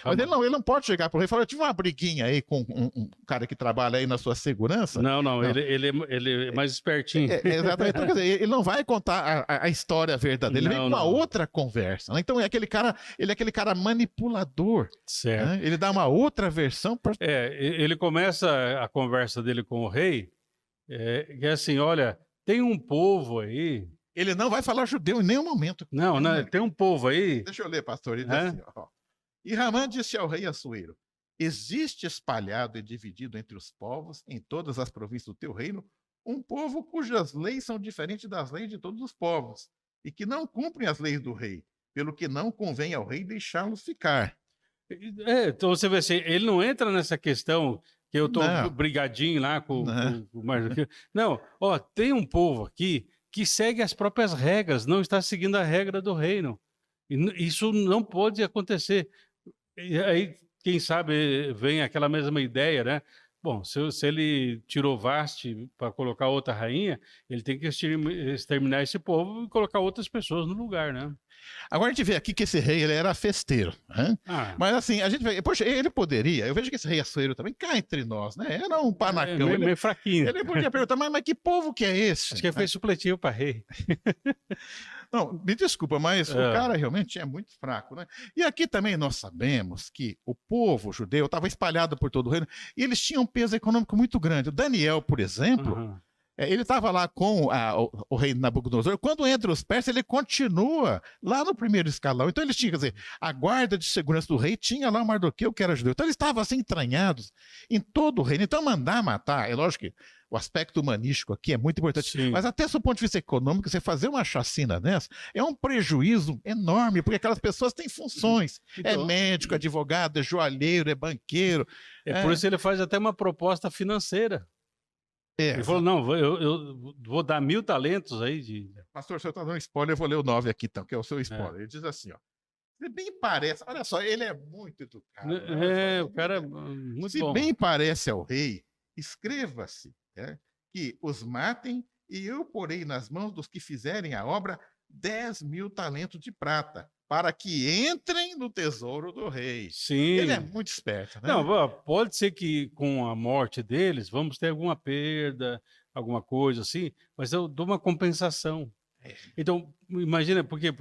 Mas ele não pode chegar pro rei e falar, eu tive uma briguinha aí com um cara que trabalha aí na sua segurança. Não. Ele é mais espertinho. Exatamente. Então, quer dizer, ele não vai contar a história verdadeira, ele vem com uma outra conversa. Né? Então ele é aquele cara manipulador. Certo. Né? Ele dá uma outra versão. Ele começa a conversa dele com o rei, que é assim, olha, tem um povo aí. Ele não vai falar judeu em nenhum momento. Não, tem um povo aí. Deixa eu ler, pastor. Ele diz assim, ó. E Ramã disse ao rei Assuero: existe espalhado e dividido entre os povos, em todas as províncias do teu reino, um povo cujas leis são diferentes das leis de todos os povos, e que não cumprem as leis do rei, pelo que não convém ao rei deixá-los ficar. Então você vê assim, ele não entra nessa questão que eu estou brigadinho lá com o Mardoqueu. Não, tem um povo aqui que segue as próprias regras, não está seguindo a regra do reino. Isso não pode acontecer. E aí, quem sabe, vem aquela mesma ideia, né? Bom, se ele tirou Vasti para colocar outra rainha, ele tem que exterminar esse povo e colocar outras pessoas no lugar, né? Agora a gente vê aqui que esse rei ele era festeiro, né? Mas assim, a gente vê, poxa, ele poderia, eu vejo que esse rei Assuero também cá entre nós, né? Era um panacão. Meio fraquinho. Ele podia perguntar, mas que povo que é esse? Acho que ele fez supletivo para rei. Não, me desculpa, mas o cara realmente é muito fraco, né? E aqui também nós sabemos que o povo judeu estava espalhado por todo o reino e eles tinham um peso econômico muito grande. O Daniel, por exemplo, ele estava lá com o rei Nabucodonosor. Quando entra os persas, ele continua lá no primeiro escalão. Então eles tinham, quer dizer, a guarda de segurança do rei tinha lá o Mardoqueu, que era judeu. Então eles estavam assim entranhados em todo o reino. Então mandar matar, é lógico que o aspecto humanístico aqui é muito importante. Sim. Mas até do ponto de vista econômico, você fazer uma chacina dessa é um prejuízo enorme, porque aquelas pessoas têm funções. Então, é médico, advogado, é joalheiro, é banqueiro. Por isso ele faz até uma proposta financeira. Ele falou, não, eu vou dar 1.000 talentos aí. Pastor, o senhor está dando spoiler, eu vou ler o 9 aqui então, que é o seu spoiler. Ele diz assim, ó. Se bem parece, olha só, ele é muito educado. O cara é muito bom. Se bem parece ao rei, escreva-se que os matem e eu porei nas mãos dos que fizerem a obra 10.000 talentos de prata, para que entrem no tesouro do rei. Sim. Ele é muito esperto, né? Não, pode ser que com a morte deles vamos ter alguma perda, alguma coisa assim, mas eu dou uma compensação. Então, imagina, porque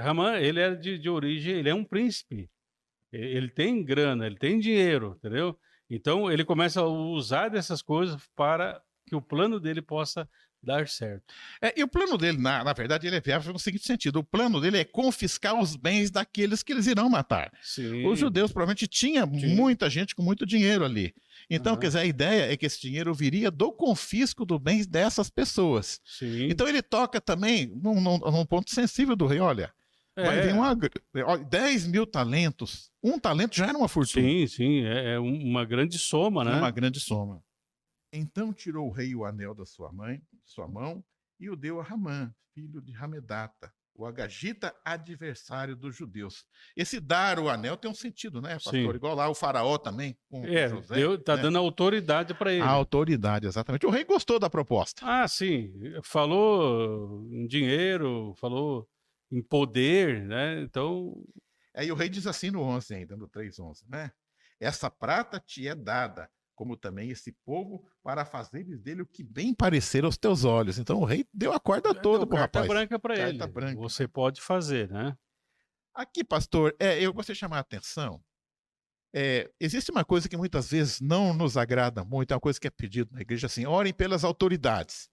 Ramã, ele é de origem, ele é um príncipe. Ele tem grana, ele tem dinheiro, entendeu? Então, ele começa a usar dessas coisas para que o plano dele possa dar certo. E o plano dele, na verdade, ele é viável no seguinte sentido: o plano dele é confiscar os bens daqueles que eles irão matar. Sim. Os judeus provavelmente tinha muita gente com muito dinheiro ali. Então, quer dizer, a ideia é que esse dinheiro viria do confisco dos bens dessas pessoas. Sim. Então, ele toca também num ponto sensível do rei: olha, vai vir 10.000 talentos. Um talento já era uma fortuna. Sim, é uma grande soma, né? É uma grande soma. Então tirou o rei o anel da sua mão, e o deu a Ramã, filho de Ramedata, o agagita adversário dos judeus. Esse dar o anel tem um sentido, né, pastor? Sim. Igual lá o faraó também. Com José, tá dando autoridade para ele. A autoridade, exatamente. O rei gostou da proposta. Sim. Falou em dinheiro, falou em poder, né? Então... Aí o rei diz assim no 11 ainda, no 3:11, né? Essa prata te é dada, como também esse povo, para fazeres dele o que bem parecer aos teus olhos. Então o rei deu a corda toda pro rapaz. Carta branca para ele. Branca. Você pode fazer, né? Aqui, pastor, eu gostaria de chamar a atenção. Existe uma coisa que muitas vezes não nos agrada muito, é uma coisa que é pedido na igreja, assim, orem pelas autoridades.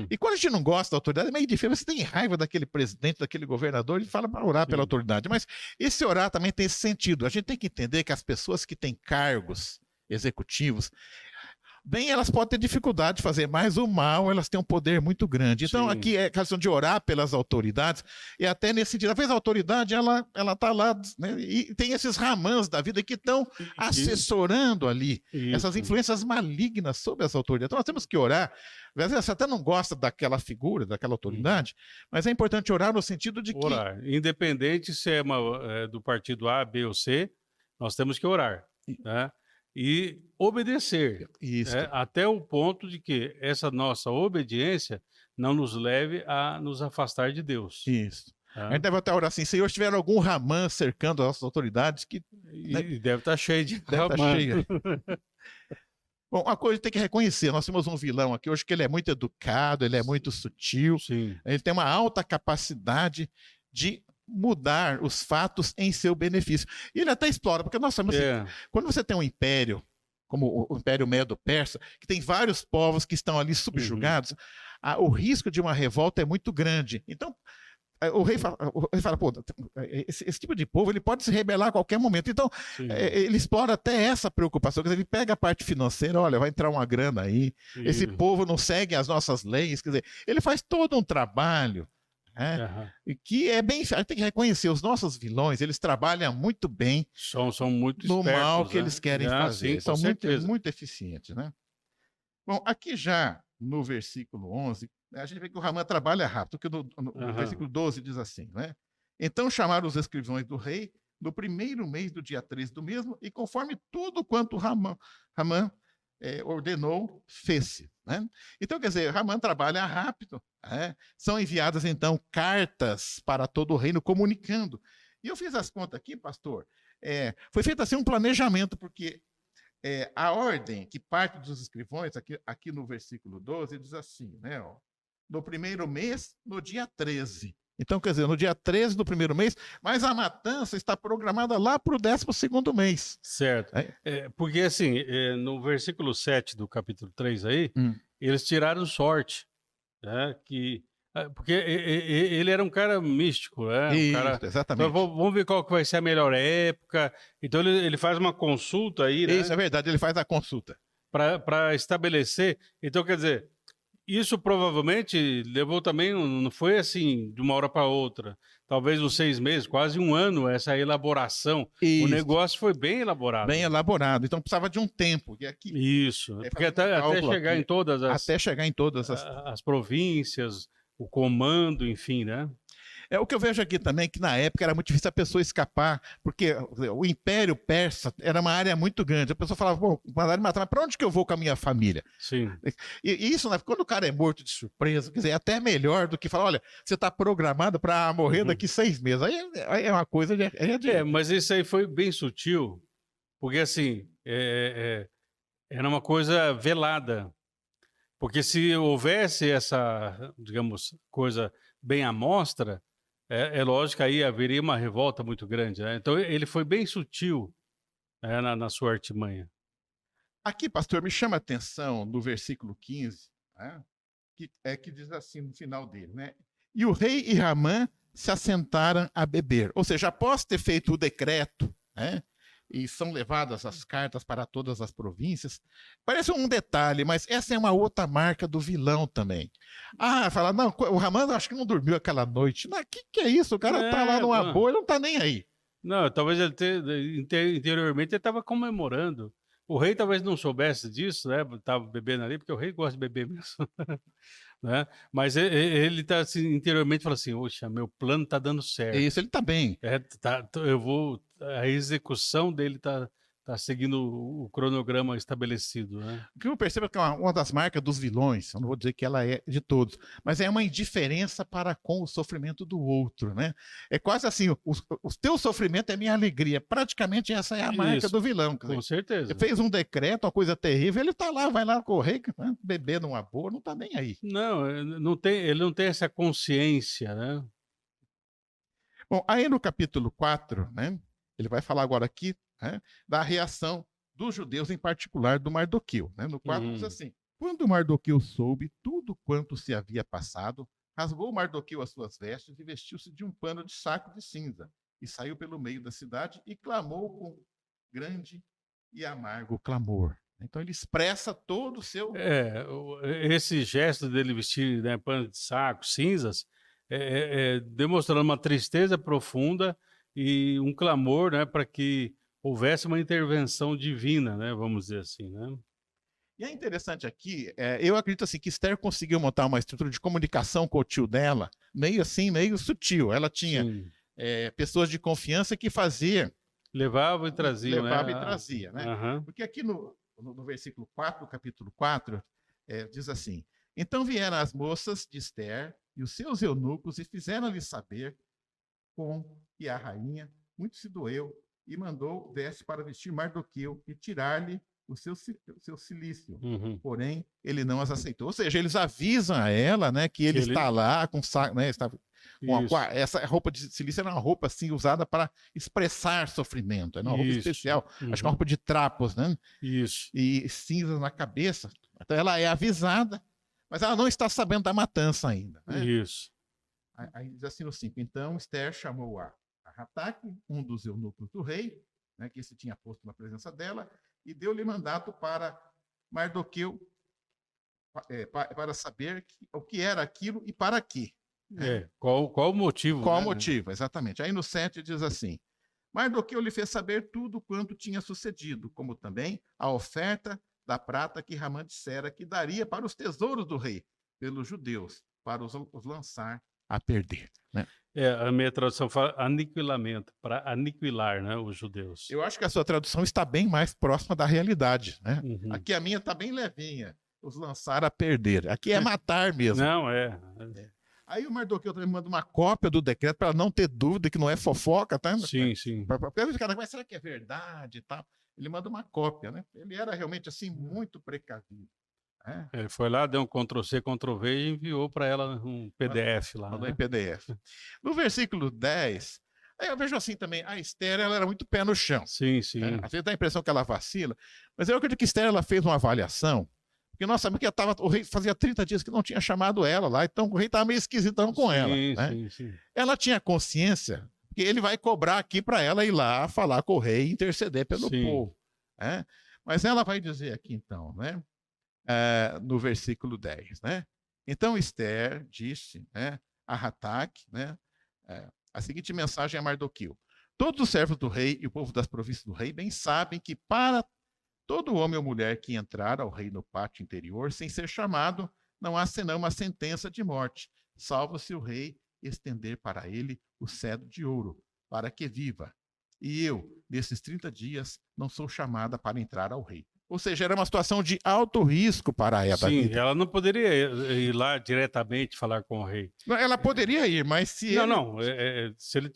E quando a gente não gosta da autoridade, é meio difícil. Você tem raiva daquele presidente, daquele governador, ele fala para orar pela autoridade. Mas esse orar também tem esse sentido. A gente tem que entender que as pessoas que têm cargos executivos, bem, elas podem ter dificuldade de fazer, mas o mal, elas têm um poder muito grande. Então, Sim. aqui é questão de orar pelas autoridades, e até nesse sentido, às vezes a autoridade, ela tá lá, né, e tem esses ramãs da vida que estão assessorando ali essas Isso. influências malignas sobre as autoridades. Então, nós temos que orar. Às vezes você até não gosta daquela figura, daquela autoridade, mas é importante orar no sentido de que... Orar. Independente se é do partido A, B ou C, nós temos que orar, né? E obedecer, Isso. né? Até o ponto de que essa nossa obediência não nos leve a nos afastar de Deus. Isso. Tá? A gente deve até orar assim, Senhor, se tiver algum ramã cercando as nossas autoridades, que E deve estar cheio de deve estar ramã. cheia. Bom, uma coisa que tem que reconhecer, nós temos um vilão aqui hoje que ele é muito educado, ele é muito sutil, Sim. ele tem uma alta capacidade de mudar os fatos em seu benefício. E ele até explora, porque nós sabemos assim, quando você tem um império, como o Império Medo-Persa, que tem vários povos que estão ali subjugados, o risco de uma revolta é muito grande. Então, o rei fala, pô, esse tipo de povo ele pode se rebelar a qualquer momento. Então, ele explora até essa preocupação. Quer dizer, ele pega a parte financeira, olha, vai entrar uma grana aí, esse povo não segue as nossas leis. Quer dizer, ele faz todo um trabalho, né, que é bem... A gente tem que reconhecer, os nossos vilões, eles trabalham muito bem São muito no espertos, mal que né? eles querem fazer. Sim, São muito eficientes, né? Bom, aqui já no versículo 11, a gente vê que o Ramã trabalha rápido, porque no versículo 12 diz assim, né? Então chamaram os escrivães do rei no primeiro mês do dia 13 do mesmo, e conforme tudo quanto Ramã ordenou, fez-se, né? Então, quer dizer, Ramã trabalha rápido, né? São enviadas, então, cartas para todo o reino comunicando. E eu fiz as contas aqui, pastor, foi feito assim um planejamento, porque a ordem que parte dos escrivães, aqui no versículo 12, diz assim, né? Ó, no primeiro mês, no dia 13. Então, quer dizer, no dia 13 do primeiro mês, mas a matança está programada lá para o 12º mês. Certo. Porque, assim, no versículo 7 do capítulo 3 aí, eles tiraram sorte, né? Porque ele era um cara místico, né? Isso, cara... exatamente. Então, vamos ver qual que vai ser a melhor época. Então, ele faz uma consulta aí, né? Isso é verdade, ele faz a consulta. Para estabelecer. Então, quer dizer, isso provavelmente levou também, não foi assim de uma hora para outra, talvez uns 6 meses, quase um ano, essa elaboração. Isso. O negócio foi bem elaborado. Bem elaborado, então precisava de um tempo. E aqui, isso, porque até chegar em todas as províncias, o comando, enfim, né? O que eu vejo aqui também, que na época era muito difícil a pessoa escapar, porque o Império Persa era uma área muito grande. A pessoa falava, pô, mandaram me matar, mas para onde que eu vou com a minha família? Sim. E isso, quando o cara é morto de surpresa, quer dizer, é até melhor do que falar, olha, você está programado para morrer daqui 6 meses. Aí é uma coisa de... mas isso aí foi bem sutil, porque assim, era uma coisa velada. Porque se houvesse essa, digamos, coisa bem à mostra, é lógico que aí haveria uma revolta muito grande, né? Então ele foi bem sutil, na sua artimanha. Aqui, pastor, me chama a atenção no versículo 15, né, que diz assim no final dele, né? E o rei e Ramã se assentaram a beber. Ou seja, após ter feito o decreto, né, e são levadas as cartas para todas as províncias. Parece um detalhe, mas essa é uma outra marca do vilão também. Fala, não, o Ramã acho que não dormiu aquela noite. Não, que é isso? O cara tá lá numa boa, ele não tá nem aí. Não, talvez interiormente ele estava comemorando. O rei talvez não soubesse disso, né? Estava bebendo ali, porque o rei gosta de beber mesmo. Né? Mas ele está assim, interiormente falando assim, oxa, meu plano está dando certo. Isso, ele está bem. A execução dele está seguindo o cronograma estabelecido. Né? O que eu percebo é que é uma das marcas dos vilões, eu não vou dizer que ela é de todos, mas é uma indiferença para com o sofrimento do outro. Né? É quase assim, o teu sofrimento é minha alegria. Praticamente essa é a marca do vilão. Com certeza. Ele fez um decreto, uma coisa terrível, ele está lá, vai lá correr, né? Beber numa boa, não está nem aí. Não, ele não tem essa consciência. Né? Bom, aí no capítulo 4, né, ele vai falar agora aqui, né, da reação dos judeus, em particular do Mardoqueu. Né? No 4 diz assim, quando Mardoqueu soube tudo quanto se havia passado, rasgou Mardoqueu as suas vestes e vestiu-se de um pano de saco de cinza, e saiu pelo meio da cidade e clamou com grande e amargo clamor. Então ele expressa todo o seu... Esse gesto dele vestir, né, pano de saco, cinzas, demonstrando uma tristeza profunda e um clamor, né, para que houvesse uma intervenção divina, né, vamos dizer assim, né? E é interessante aqui, eu acredito assim, que Esther conseguiu montar uma estrutura de comunicação com o tio dela, meio assim, meio sutil. Ela tinha pessoas de confiança que fazia... Levava e trazia, Levava né? e trazia, né? Uhum. Porque aqui no versículo 4, do capítulo 4, diz assim: Então vieram as moças de Esther e os seus eunucos e fizeram-lhe saber com que a rainha muito se doeu e mandou veste para vestir Mardoqueu e tirar-lhe o seu cilício. Uhum. Porém, ele não as aceitou. Ou seja, eles avisam a ela, né, que ele está lá com saco, né, está essa roupa de cilício era uma roupa assim usada para expressar sofrimento. Era uma roupa especial. Acho que é uma roupa de trapos, né? Isso. E cinzas na cabeça. Então ela é avisada, mas ela não está sabendo da matança ainda. Né? Isso. Aí diz assim no 5. Então Esther chamou a Hataque, um dos eunucos do rei, né, que esse tinha posto na presença dela, e deu-lhe mandato para Mardoqueu para saber o que era aquilo e para quê. Qual o motivo? Qual o motivo, exatamente. Aí no 7 diz assim: Mardoqueu lhe fez saber tudo quanto tinha sucedido, como também a oferta da prata que Ramã dissera que daria para os tesouros do rei, pelos judeus, para os lançar a perder. Né? A minha tradução fala aniquilamento, para aniquilar, né, os judeus. Eu acho que a sua tradução está bem mais próxima da realidade. Né? Uhum. Aqui a minha está bem levinha, os lançar a perder. Aqui é matar mesmo. Não, Aí o Mardoqueu também manda uma cópia do decreto para não ter dúvida que não é fofoca, tá? Sim, sim. Mas será que é verdade e tal? Ele manda uma cópia, né? Ele era realmente assim muito precavido. Né? Ele foi lá, deu um Ctrl+C, Ctrl+V e enviou para ela um PDF lá. Mandou né? em PDF. No versículo 10, aí eu vejo assim também, a Esther ela era muito pé no chão. Sim, sim. Né? Às vezes dá a impressão que ela vacila, mas eu acredito que Esther ela fez uma avaliação, porque nós sabemos que o rei fazia 30 dias que não tinha chamado ela lá, então o rei estava meio esquisitão com ela. Né? Sim. Ela tinha consciência que ele vai cobrar aqui para ela ir lá falar com o rei e interceder pelo povo. Né? Mas ela vai dizer aqui então, né? No versículo 10, né? Então Esther disse, né, a Hataque, né, a seguinte mensagem a Mardoqueu: Todos os servos do rei e o povo das províncias do rei bem sabem que para todo homem ou mulher que entrar ao rei no pátio interior sem ser chamado, não há senão uma sentença de morte, salvo se o rei estender para ele o cetro de ouro, para que viva. E eu, nesses 30 dias, não sou chamada para entrar ao rei. Ou seja, era uma situação de alto risco para ela. Sim, ela não poderia ir lá diretamente falar com o rei. Ela poderia ir, mas se se ele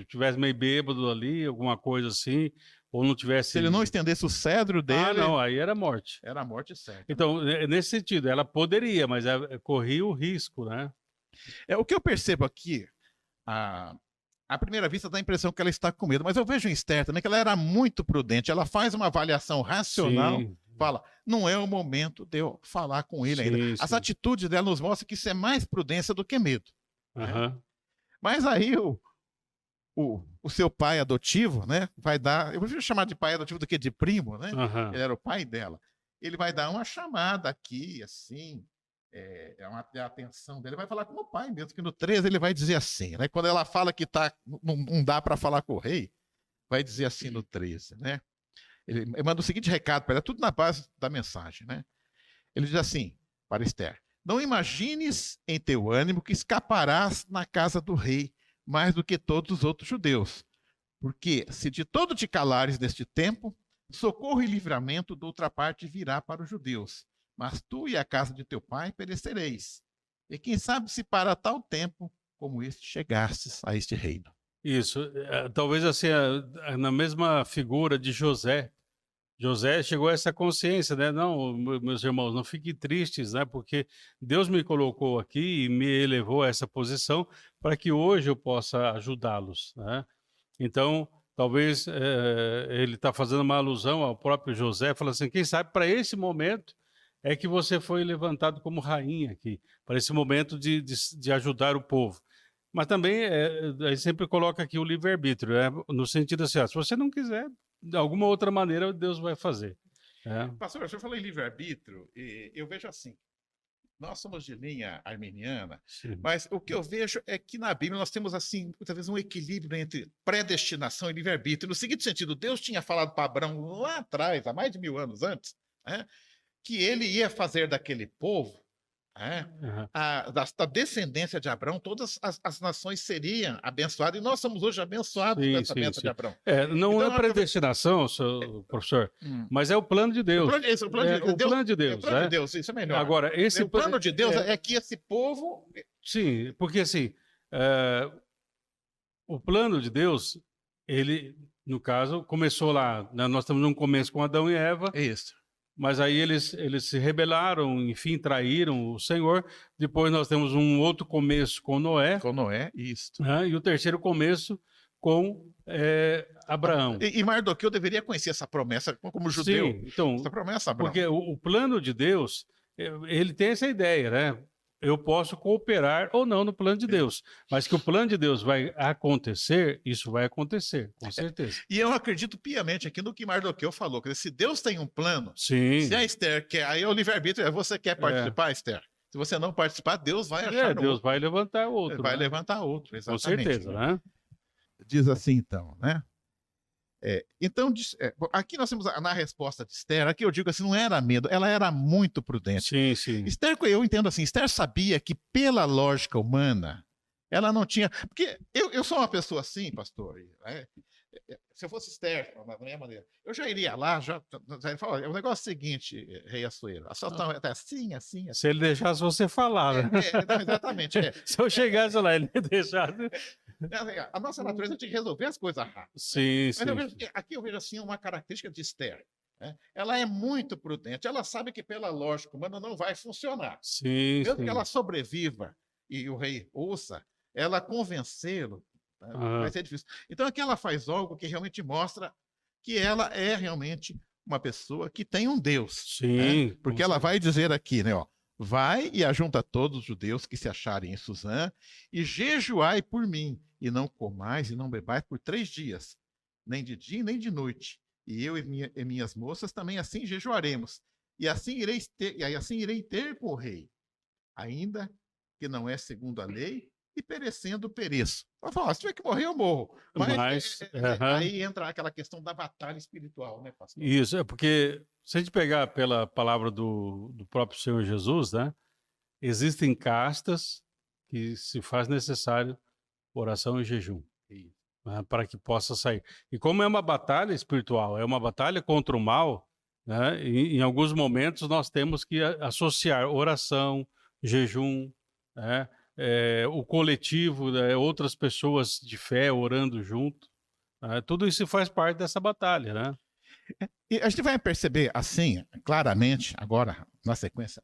tivesse meio bêbado ali, alguma coisa assim, ou não tivesse... Se ele não estendesse o cedro dele... não, aí era morte. Era a morte certa. Então, nesse sentido, ela poderia, mas corria o risco, né? O que eu percebo aqui, à primeira vista dá a impressão que ela está com medo, mas eu vejo em Esther também que ela era muito prudente, ela faz uma avaliação racional, fala, não é o momento de eu falar com ele ainda. As atitudes dela nos mostram que isso é mais prudência do que medo. Né? Mas aí o seu pai adotivo, né, vai dar, eu prefiro chamar de pai adotivo do que de primo, né? Ele era o pai dela. Ele vai dar uma chamada aqui, assim, a atenção dele, vai falar com o pai mesmo, que no 13 ele vai dizer assim, né? Quando ela fala que não dá para falar com o rei, vai dizer assim no 13, né? Ele manda o seguinte recado para ela, tudo na base da mensagem, né? Ele diz assim para Esther: Não imagines em teu ânimo que escaparás na casa do rei mais do que todos os outros judeus, porque se de todo te calares neste tempo, socorro e livramento de outra parte virá para os judeus. Mas tu e a casa de teu pai perecereis. E quem sabe se para tal tempo como este chegastes a este reino. Isso. Talvez assim, na mesma figura de José. José chegou a essa consciência, né? Não, meus irmãos, não fiquem tristes, né? Porque Deus me colocou aqui e me elevou a essa posição para que hoje eu possa ajudá-los, né? Então, talvez ele está fazendo uma alusão ao próprio José, falando assim, quem sabe para esse momento é que você foi levantado como rainha aqui, para esse momento de ajudar o povo. Mas também, a gente sempre coloca aqui o livre-arbítrio, né? No sentido assim, se você não quiser, de alguma outra maneira Deus vai fazer. Pastor, o senhor falou em livre-arbítrio, e eu vejo assim, nós somos de linha arminiana, mas o que eu vejo é que na Bíblia nós temos, assim, muitas vezes um equilíbrio entre predestinação e livre-arbítrio. No seguinte sentido, Deus tinha falado para Abraão lá atrás, há mais de 1000 anos antes, né, que ele ia fazer daquele povo, da descendência de Abraão, todas as nações seriam abençoadas, e nós somos hoje abençoados com essa bênção de Abraão. Não então, é predestinação, professor, mas é o plano de Deus. O plano de Deus, isso é melhor. Agora, o plano de Deus é que esse povo... Sim, porque assim, o plano de Deus, ele, no caso, começou lá, né, nós estamos num começo com Adão e Eva. Isso. Mas aí eles se rebelaram, enfim, traíram o Senhor. Depois nós temos um outro começo com Noé. Com Noé, isso. E o terceiro começo com Abraão. E Mardoqueu deveria conhecer essa promessa como judeu. Sim, então, essa promessa, Abraão. Porque o plano de Deus, ele tem essa ideia, né? Eu posso cooperar ou não no plano de Deus, mas que o plano de Deus vai acontecer, isso vai acontecer, com certeza. E eu acredito piamente aqui no que Mardoqueu falou, que se Deus tem um plano, sim, se a Esther quer, aí é o livre-arbítrio, você quer participar, Esther? Se você não participar, Deus vai achar Deus outro. vai levantar outro. Vai levantar outro, exatamente. Com certeza, né? Diz assim, então, né? Então, aqui nós temos na resposta de Esther, aqui eu digo assim, não era medo, ela era muito prudente. Sim, sim. Esther, eu entendo assim, Esther sabia que pela lógica humana, ela não tinha... Porque eu sou uma pessoa assim, pastor, se eu fosse Esther, da minha maneira, eu já iria lá, já falar, o negócio é o seguinte, rei Assuero, a situação é assim. Se ele deixasse você falar, né? Não, exatamente. Se eu chegasse lá, ele ia deixar... A nossa natureza tem que resolver as coisas rápido. Sim, Mas aqui eu vejo assim uma característica de Esther. Ela é muito prudente, ela sabe que pela lógica humana não vai funcionar. Sim, mesmo que ela sobreviva e o rei ouça, ela convencê-lo, vai ser difícil. Então aqui ela faz algo que realmente mostra que ela é realmente uma pessoa que tem um Deus. Sim. Porque ela vai dizer aqui, né, ó, vai e ajunta todos os judeus que se acharem em Suzã e jejuai por mim, e não comais e não bebais por 3 dias, nem de dia nem de noite. E eu e minhas moças também assim jejuaremos. E assim irei ter com o rei, ainda que não é segundo a lei, e perecendo pereço. Ela fala, se tiver que morrer, eu morro. Mas aí entra aquela questão da batalha espiritual, né, pastor? Isso, é porque se a gente pegar pela palavra do próprio Senhor Jesus, né, existem castas que se faz necessário oração e jejum, né, para que possa sair. E como é uma batalha espiritual, é uma batalha contra o mal, né, em alguns momentos nós temos que associar oração, jejum, né, o coletivo, né, outras pessoas de fé orando junto, né, tudo isso faz parte dessa batalha, né? E a gente vai perceber assim, claramente, agora, na sequência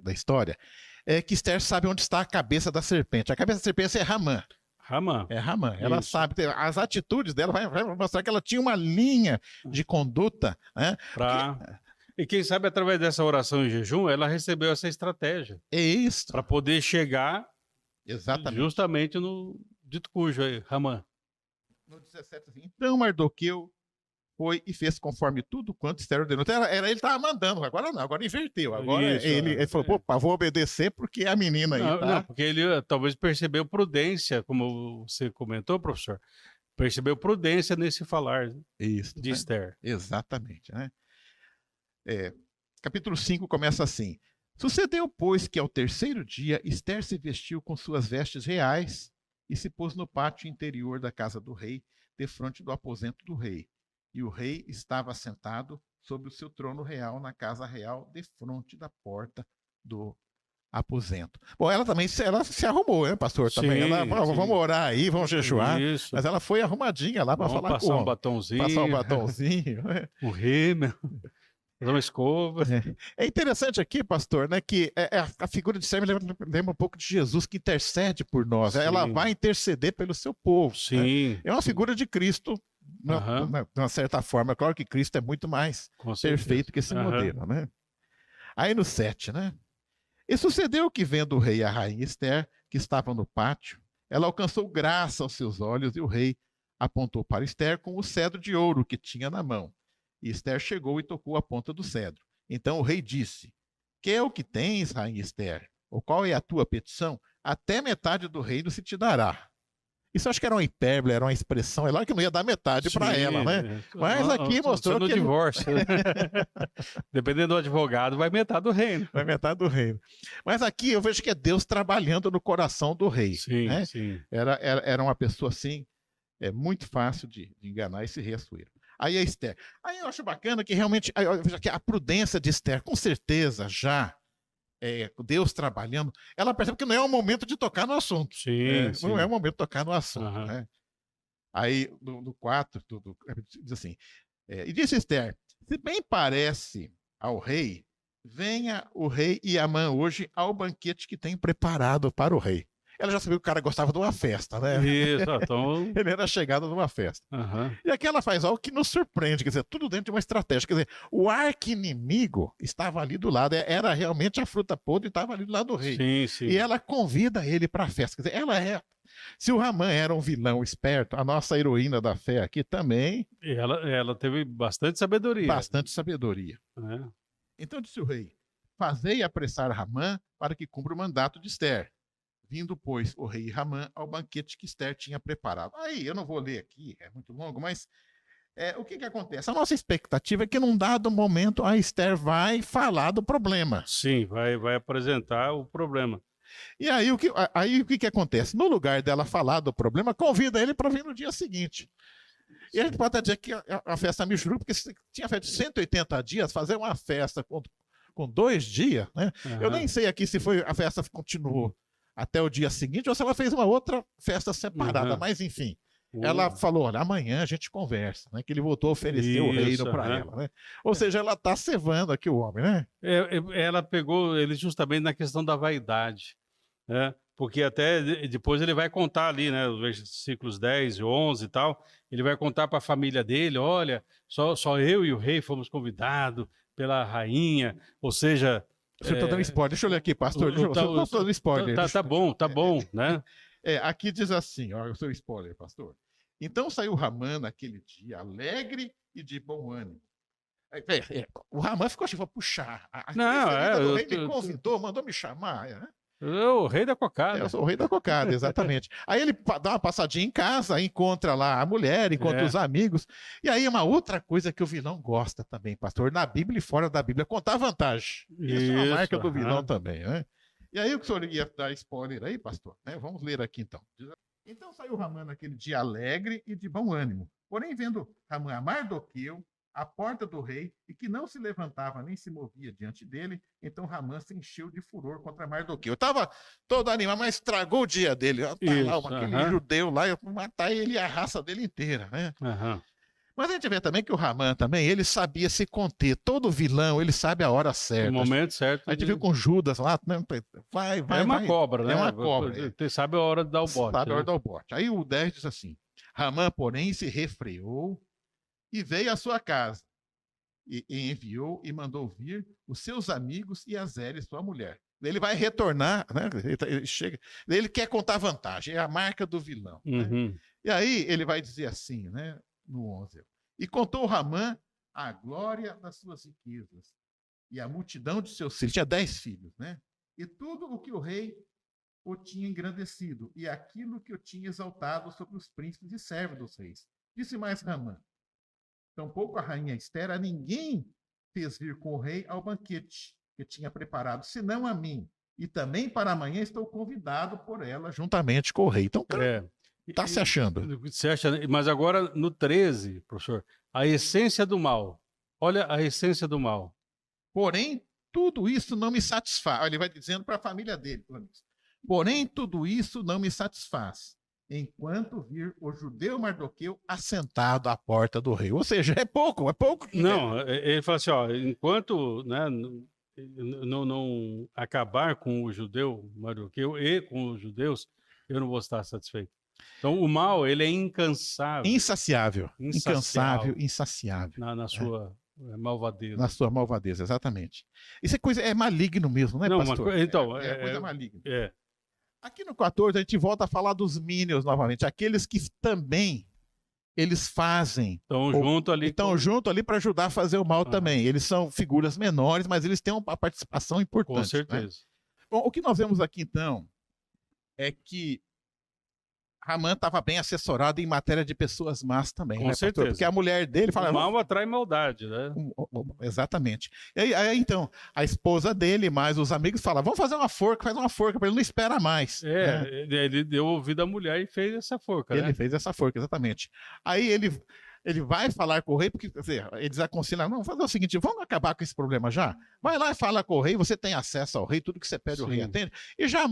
da história, que Esther sabe onde está a cabeça da serpente. A cabeça da serpente é Ramã. É Ramã. Ela sabe, as atitudes dela vai mostrar que ela tinha uma linha de conduta, né? E quem sabe, através dessa oração e jejum, ela recebeu essa estratégia. É isso. Para poder chegar justamente no dito cujo aí, Ramã. No 17, assim, então Mardoqueu foi e fez conforme tudo quanto Esther ordenou. Então, ele estava mandando, agora não, agora inverteu. Agora ele falou, opa, vou obedecer porque a menina aí Não, porque ele talvez percebeu prudência, como você comentou, professor, percebeu prudência nesse falar de Esther. Exatamente, né? Capítulo 5 começa assim. Sucedeu, pois, que ao 3º dia Esther se vestiu com suas vestes reais e se pôs no pátio interior da casa do rei, defronte do aposento do rei. E o rei estava sentado sobre o seu trono real na casa real, defronte da porta do aposento. Bom, ela também se arrumou, né, pastor? Também vamos orar aí, vamos jejuar. Isso. Mas ela foi arrumadinha lá para falar com o batonzinho. Passar um batonzinho. Um rímel. Fazer uma escova. É interessante aqui, pastor, né, que a figura de Esther lembra um pouco de Jesus, que intercede por nós. Sim. Ela vai interceder pelo seu povo. Sim. Né? É uma figura de Cristo, de uma certa forma. É claro que Cristo é muito mais perfeito que esse modelo. Né? Aí no 7, né? E sucedeu que, vendo o rei e a rainha Esther, que estavam no pátio, ela alcançou graça aos seus olhos, e o rei apontou para Esther com o cedro de ouro que tinha na mão. E Esther chegou e tocou a ponta do cedro. Então o rei disse: que é o que tens, rainha Esther? Ou qual é a tua petição? Até metade do reino se te dará. Isso acho que era uma hipérbole, era uma expressão, é lá que não ia dar metade para ela, né? Mas aqui mostrou no que divórcio, né? Dependendo do advogado, vai metade do reino. Vai metade do reino. Mas aqui eu vejo que é Deus trabalhando no coração do rei. Sim, né? sim. Era uma pessoa assim, muito fácil de enganar esse rei Assuero. Aí a Esther. Aí eu acho bacana que realmente eu vejo que a prudência de Esther, com certeza já Deus trabalhando, ela percebe que não é o momento de tocar no assunto. Sim, sim. Não é o momento de tocar no assunto. Uhum. Né? Aí, no 4, diz assim, e disse Esther, se bem parece ao rei, venha o rei e Amã hoje ao banquete que tem preparado para o rei. Ela já sabia que o cara gostava de uma festa, né? Isso, então... Ele era chegado de uma festa. Uhum. E aqui ela faz algo que nos surpreende, quer dizer, tudo dentro de uma estratégia. Quer dizer, o arqui-inimigo estava ali do lado, era realmente a fruta podre e estava ali do lado do rei. Sim, sim. E ela convida ele para a festa. Quer dizer, se o Ramã era um vilão esperto, a nossa heroína da fé aqui também... Ela teve bastante sabedoria. Bastante sabedoria. É. Então disse o rei, fazei apressar Ramã para que cumpra o mandato de Esther. Vindo, pois, o rei Ramã ao banquete que Esther tinha preparado. Aí, eu não vou ler aqui, é muito longo, mas o que acontece? A nossa expectativa é que num dado momento a Esther vai falar do problema. Sim, vai apresentar o problema. E aí o que acontece? No lugar dela falar do problema, convida ele para vir no dia seguinte. E a gente pode até dizer que a festa Michuru, porque tinha feito 180 dias, fazer uma festa com 2 dias, né? Uhum. Eu nem sei aqui se a festa continuou até o dia seguinte, ou se ela fez uma outra festa separada, mas enfim. Ela falou, olha, amanhã a gente conversa, né? Que ele voltou a oferecer o reino para ela, né? Ou seja, ela está cevando aqui o homem, né? Ela pegou ele justamente na questão da vaidade, né? Porque até depois ele vai contar ali, né? Os versículos 10 e 11 e tal, ele vai contar para a família dele, olha, só eu e o rei fomos convidados pela rainha, ou seja... Você está dando spoiler, deixa eu ler aqui, pastor. Você está dando spoiler. Tá bom, né? Aqui diz assim, ó, o seu spoiler, pastor. Então saiu Ramã naquele dia, alegre e de bom ânimo. O Ramã ficou assim, puxar. O rei me convidou, mandou me chamar. O rei da cocada. Eu sou o rei da cocada, exatamente. Aí ele dá uma passadinha em casa, encontra lá a mulher, encontra os amigos. E aí uma outra coisa que o vilão gosta também, pastor, na Bíblia e fora da Bíblia, contar vantagem. Isso é uma marca do vilão também, né? E aí o que o senhor ia dar spoiler aí, pastor? Vamos ler aqui então. Então saiu Ramã naquele dia alegre e de bom ânimo. Porém, vendo Ramã a Mardoqueu, à porta do rei, e que não se levantava nem se movia diante dele, então Ramã se encheu de furor contra Mardoqueu. Eu estava todo animado, mas estragou o dia dele. Aquele judeu lá, eu vou matar ele e a raça dele inteira, né? Mas a gente vê também que o Ramã também, ele sabia se conter. Todo vilão, ele sabe a hora certa. No momento certo. A gente viu com Judas lá, né? Vai. É uma cobra, né? É uma cobra. Você sabe a hora de dar o bote. Sabe a hora de dar o bote. Aí o 10 diz assim, Ramã, porém, se refreou e veio à sua casa, e enviou e mandou vir os seus amigos e Azélia, sua mulher. Ele vai retornar, né? Ele quer contar vantagem, é a marca do vilão. Uhum. Né? E aí ele vai dizer assim, né? No 11. E contou Ramã a glória das suas riquezas e a multidão de seus filhos. Tinha 10 filhos, né? E tudo o que o rei o tinha engrandecido e aquilo que o tinha exaltado sobre os príncipes e servos dos reis. Disse mais Ramã, tampouco a rainha Esther a ninguém fez vir com o rei ao banquete que tinha preparado, senão a mim. E também para amanhã estou convidado por ela juntamente com o rei. Então, está se achando. Se acha, mas agora no 13, professor, a essência do mal. Olha a essência do mal. Porém, tudo isso não me satisfaz. Ele vai dizendo para a família dele. Porém, tudo isso não me satisfaz, enquanto vir o judeu Mardoqueu assentado à porta do rei. Ou seja, é pouco. Não, ele fala assim, ó, enquanto não acabar com o judeu Mardoqueu e com os judeus, eu não vou estar satisfeito. Então, o mal, ele é incansável. Insaciável. Incansável, insaciável. Na sua malvadeza. Na sua malvadeza, exatamente. Isso é maligno mesmo, né, pastor? É coisa maligna. Aqui no 14, a gente volta a falar dos Minions novamente, aqueles que também eles fazem. Estão junto ali. Estão junto ali para ajudar a fazer o mal também. Eles são figuras menores, mas eles têm uma participação importante. Com certeza. Né? Bom, o que nós vemos aqui, então, é que Ramã estava bem assessorado em matéria de pessoas más também. Com né, certeza. pastor? Porque a mulher dele fala... O mal atrai maldade, né? Exatamente. E aí, então, a esposa dele, mais os amigos, falam, vamos fazer uma forca, faz uma forca, para ele não espera mais. Né? Ele deu ouvido à mulher e fez essa forca. Ele fez essa forca, exatamente. Aí ele vai falar com o rei, porque quer dizer, eles aconselham, não, vamos fazer o seguinte, vamos acabar com esse problema já? Vai lá e fala com o rei, você tem acesso ao rei, tudo que você pede o rei atende, e já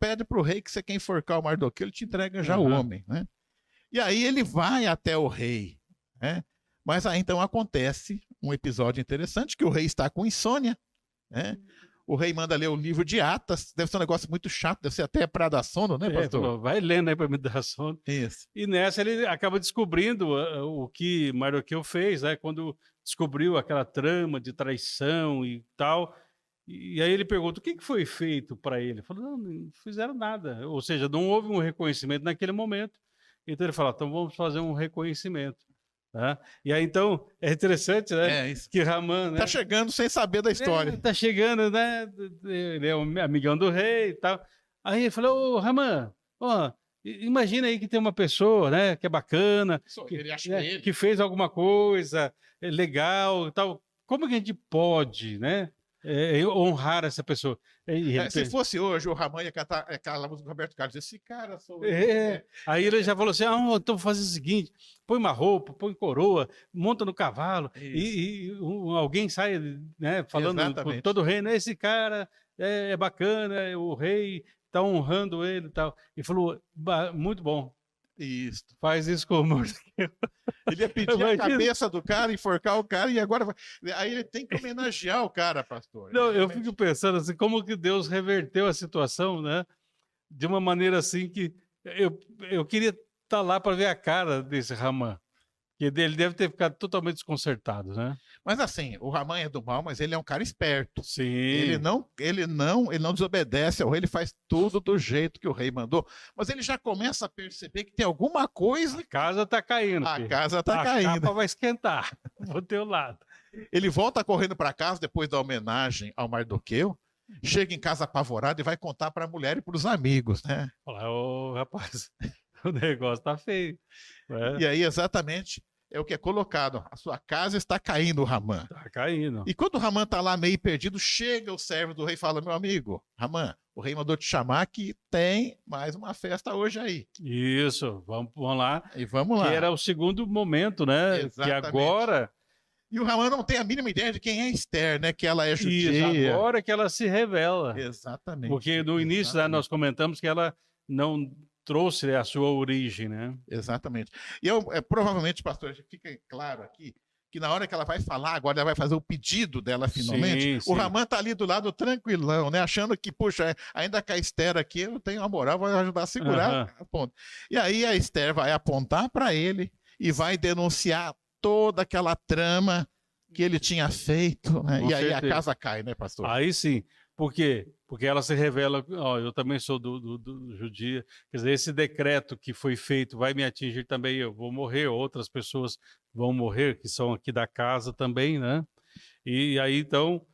pede para o rei que você quer enforcar o Mardoqueu, ele te entrega já o homem, né? E aí ele vai até o rei, né? Mas aí então acontece um episódio interessante, que o rei está com insônia, né? O rei manda ler o livro de Atas, deve ser um negócio muito chato, deve ser até para dar sono, né, pastor? Falou, vai lendo aí para me dar sono. Isso. E nessa ele acaba descobrindo o que Mardoqueu fez, né? Quando descobriu aquela trama de traição e tal. E aí ele pergunta, o que foi feito para ele? Ele falou, não fizeram nada. Ou seja, não houve um reconhecimento naquele momento. Então ele fala, então vamos fazer um reconhecimento. Tá? E aí, então, é interessante, né? Isso. Que Ramã... Né? Tá chegando sem saber da história. Tá chegando, né? Ele é um amigão do rei e tal. Aí ele falou, ô Ramã, imagina aí que tem uma pessoa, né? Que é bacana, que fez alguma coisa legal e tal. Como que a gente pode, né? Honrar essa pessoa. Se fosse hoje, o Ramã ia cantar aquela música do Roberto Carlos. Esse cara sou Aí ele já falou assim: então faz o seguinte: põe uma roupa, põe coroa, monta no cavalo, e alguém sai, né, falando por todo o reino: esse cara é bacana, o rei está honrando ele e tal. E falou: muito bom. Isso. Faz isso com o Mardoqueu. Ele ia pedir a cabeça do cara, enforcar o cara, e agora aí ele tem que homenagear o cara, pastor. Não, eu fico pensando assim, como que Deus reverteu a situação, né? De uma maneira assim que eu queria estar lá para ver a cara desse Ramã. Que ele deve ter ficado totalmente desconcertado, né? Mas assim, o Ramã é do mal, mas ele é um cara esperto. Sim. Ele não desobedece ao rei, ele faz tudo do jeito que o rei mandou. Mas ele já começa a perceber que tem alguma coisa. A casa tá caindo. A casa tá caindo. A capa vai esquentar. Vou ter o lado. Ele volta correndo para casa depois da homenagem ao Mardoqueu. Chega em casa apavorado e vai contar para a mulher e para os amigos, né? Fala, rapaz, o negócio tá feio. E aí, exatamente, é o que é colocado. A sua casa está caindo, Ramã. Está caindo. E quando o Ramã está lá meio perdido, chega o servo do rei e fala, meu amigo, Ramã, o rei mandou te chamar que tem mais uma festa hoje aí. Isso, vamos lá. E vamos lá. Que era o segundo momento, né? Exatamente. Que agora... E o Ramã não tem a mínima ideia de quem é Esther, né? Que ela é judia. Isso, agora que ela se revela. Exatamente. Porque no início, né, nós comentamos que ela não trouxe a sua origem, né? Exatamente. E provavelmente, pastor, fica claro aqui, que na hora que ela vai falar, agora ela vai fazer o pedido dela finalmente, sim. O Ramã tá ali do lado tranquilão, né? Achando que, puxa, ainda com a Esther aqui, eu tenho uma moral, vai ajudar a segurar a ponta. E aí a Esther vai apontar para ele e vai denunciar toda aquela trama que ele tinha feito, né? E aí a casa cai, né, pastor? Aí sim. Por quê? Porque ela se revela, eu também sou do judia, quer dizer, esse decreto que foi feito vai me atingir também, eu vou morrer, outras pessoas vão morrer, que são aqui da casa também, né? E aí, então,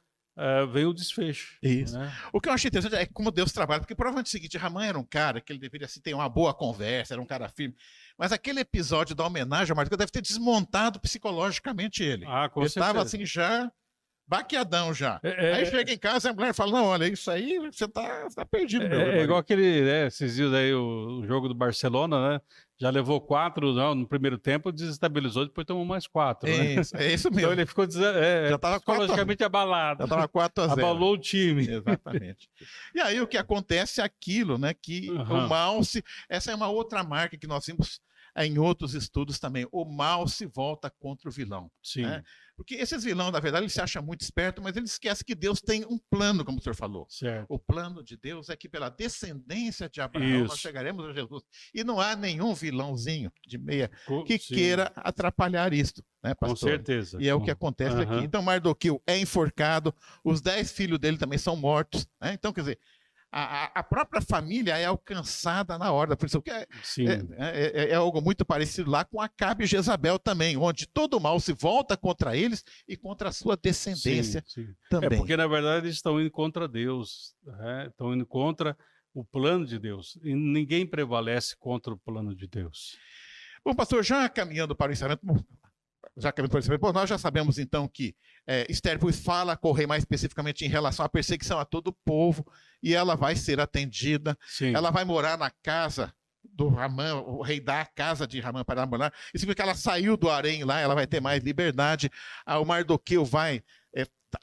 vem o desfecho. Isso. Né? O que eu achei interessante é como Deus trabalha, porque provavelmente é o seguinte, Ramã era um cara que ele deveria assim, ter uma boa conversa, era um cara firme, mas aquele episódio da homenagem ao Mardoqueu deve ter desmontado psicologicamente ele. Com ele certeza. estava assim já baqueadão já. Aí chega em casa e a mulher fala, não, olha, isso aí você tá perdido. É igual aquele, né, esses dias aí, o jogo do Barcelona, né? Já levou 4 no primeiro tempo, desestabilizou, depois tomou mais 4. Isso, né? É isso mesmo. Então ele ficou já estava psicologicamente abalado. Já estava 4-0. Abalou o time. Exatamente. E aí o que acontece é aquilo, né? Que o mal se... Essa é uma outra marca que nós vimos em outros estudos também. O mal se volta contra o vilão. Sim. Né? Porque esses vilões, na verdade, eles se acham muito espertos, mas eles esquecem que Deus tem um plano, como o senhor falou. Certo. O plano de Deus é que pela descendência de Abraão nós chegaremos a Jesus. E não há nenhum vilãozinho de meia que queira atrapalhar isso, né, pastor? Com certeza. E é o que acontece aqui. Então Mardoqueu é enforcado, os 10 filhos dele também são mortos. Né? Então, quer dizer, a própria família é alcançada na hora. Por isso que Sim. é algo muito parecido lá com Acabe e Jezabel também, onde todo o mal se volta contra eles e contra a sua descendência também. É porque, na verdade, eles estão indo contra Deus, né? Estão indo contra o plano de Deus. E ninguém prevalece contra o plano de Deus. Bom, pastor, já caminhando para o encerramento, nós já sabemos então que Esther fala com o rei mais especificamente em relação à perseguição a todo o povo, e ela vai ser atendida. Sim. Ela vai morar na casa do Ramã, o rei dá a casa de Ramã para ela morar. Isso significa que ela saiu do harém lá, ela vai ter mais liberdade. O Mardoqueu vai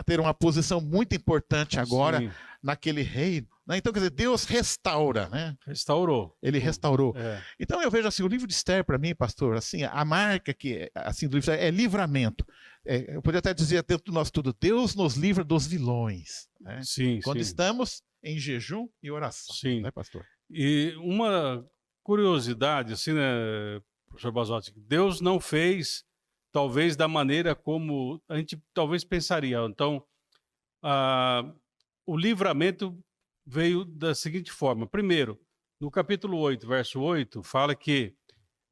ter uma posição muito importante agora. Sim. Naquele reino. Né? Então, quer dizer, Deus restaura, né? Restaurou. Ele restaurou. É. Então, eu vejo assim, o livro de Esther, para mim, pastor, assim, a marca que assim, do livro de Esther é livramento. Eu poderia até dizer dentro do nosso tudo, Deus nos livra dos vilões. Né? Sim, quando estamos em jejum e oração. Sim. Né, pastor? E uma curiosidade, assim, né, professor Basotti, Deus não fez, talvez, da maneira como a gente talvez pensaria. Então, o livramento veio da seguinte forma. Primeiro, no capítulo 8, verso 8, fala que,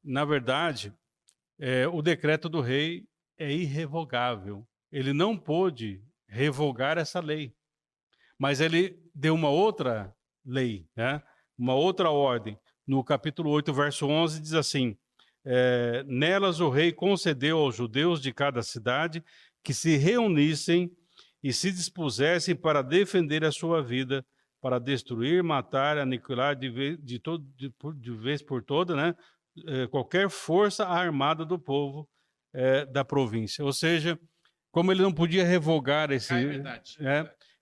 na verdade, o decreto do rei é irrevogável. Ele não pôde revogar essa lei. Mas ele deu uma outra lei, né? Uma outra ordem. No capítulo 8, verso 11, diz assim: nelas o rei concedeu aos judeus de cada cidade que se reunissem e se dispusessem para defender a sua vida, para destruir, matar, aniquilar de vez por toda, né? Qualquer força armada do povo da província. Ou seja, como ele não podia revogar esse... É verdade.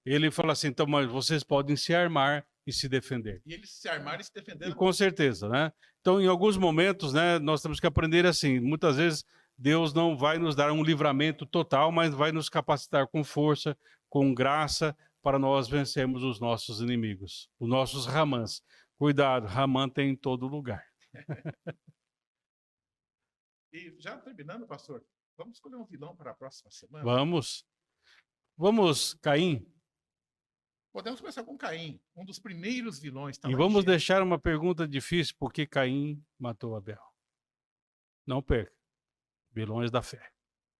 Ele fala assim, então, mas vocês podem se armar e se defender. E eles se armaram e se defenderam. E com certeza, né? Então, em alguns momentos, né, nós temos que aprender assim. Muitas vezes, Deus não vai nos dar um livramento total, mas vai nos capacitar com força, com graça, para nós vencermos os nossos inimigos, os nossos Ramãs. Cuidado, Ramã tem em todo lugar. E já terminando, pastor, vamos escolher um vilão para a próxima semana? Vamos, Caim? Podemos começar com Caim, um dos primeiros vilões. E vamos deixar uma pergunta difícil, por que Caim matou Abel? Não perca. Vilões da fé.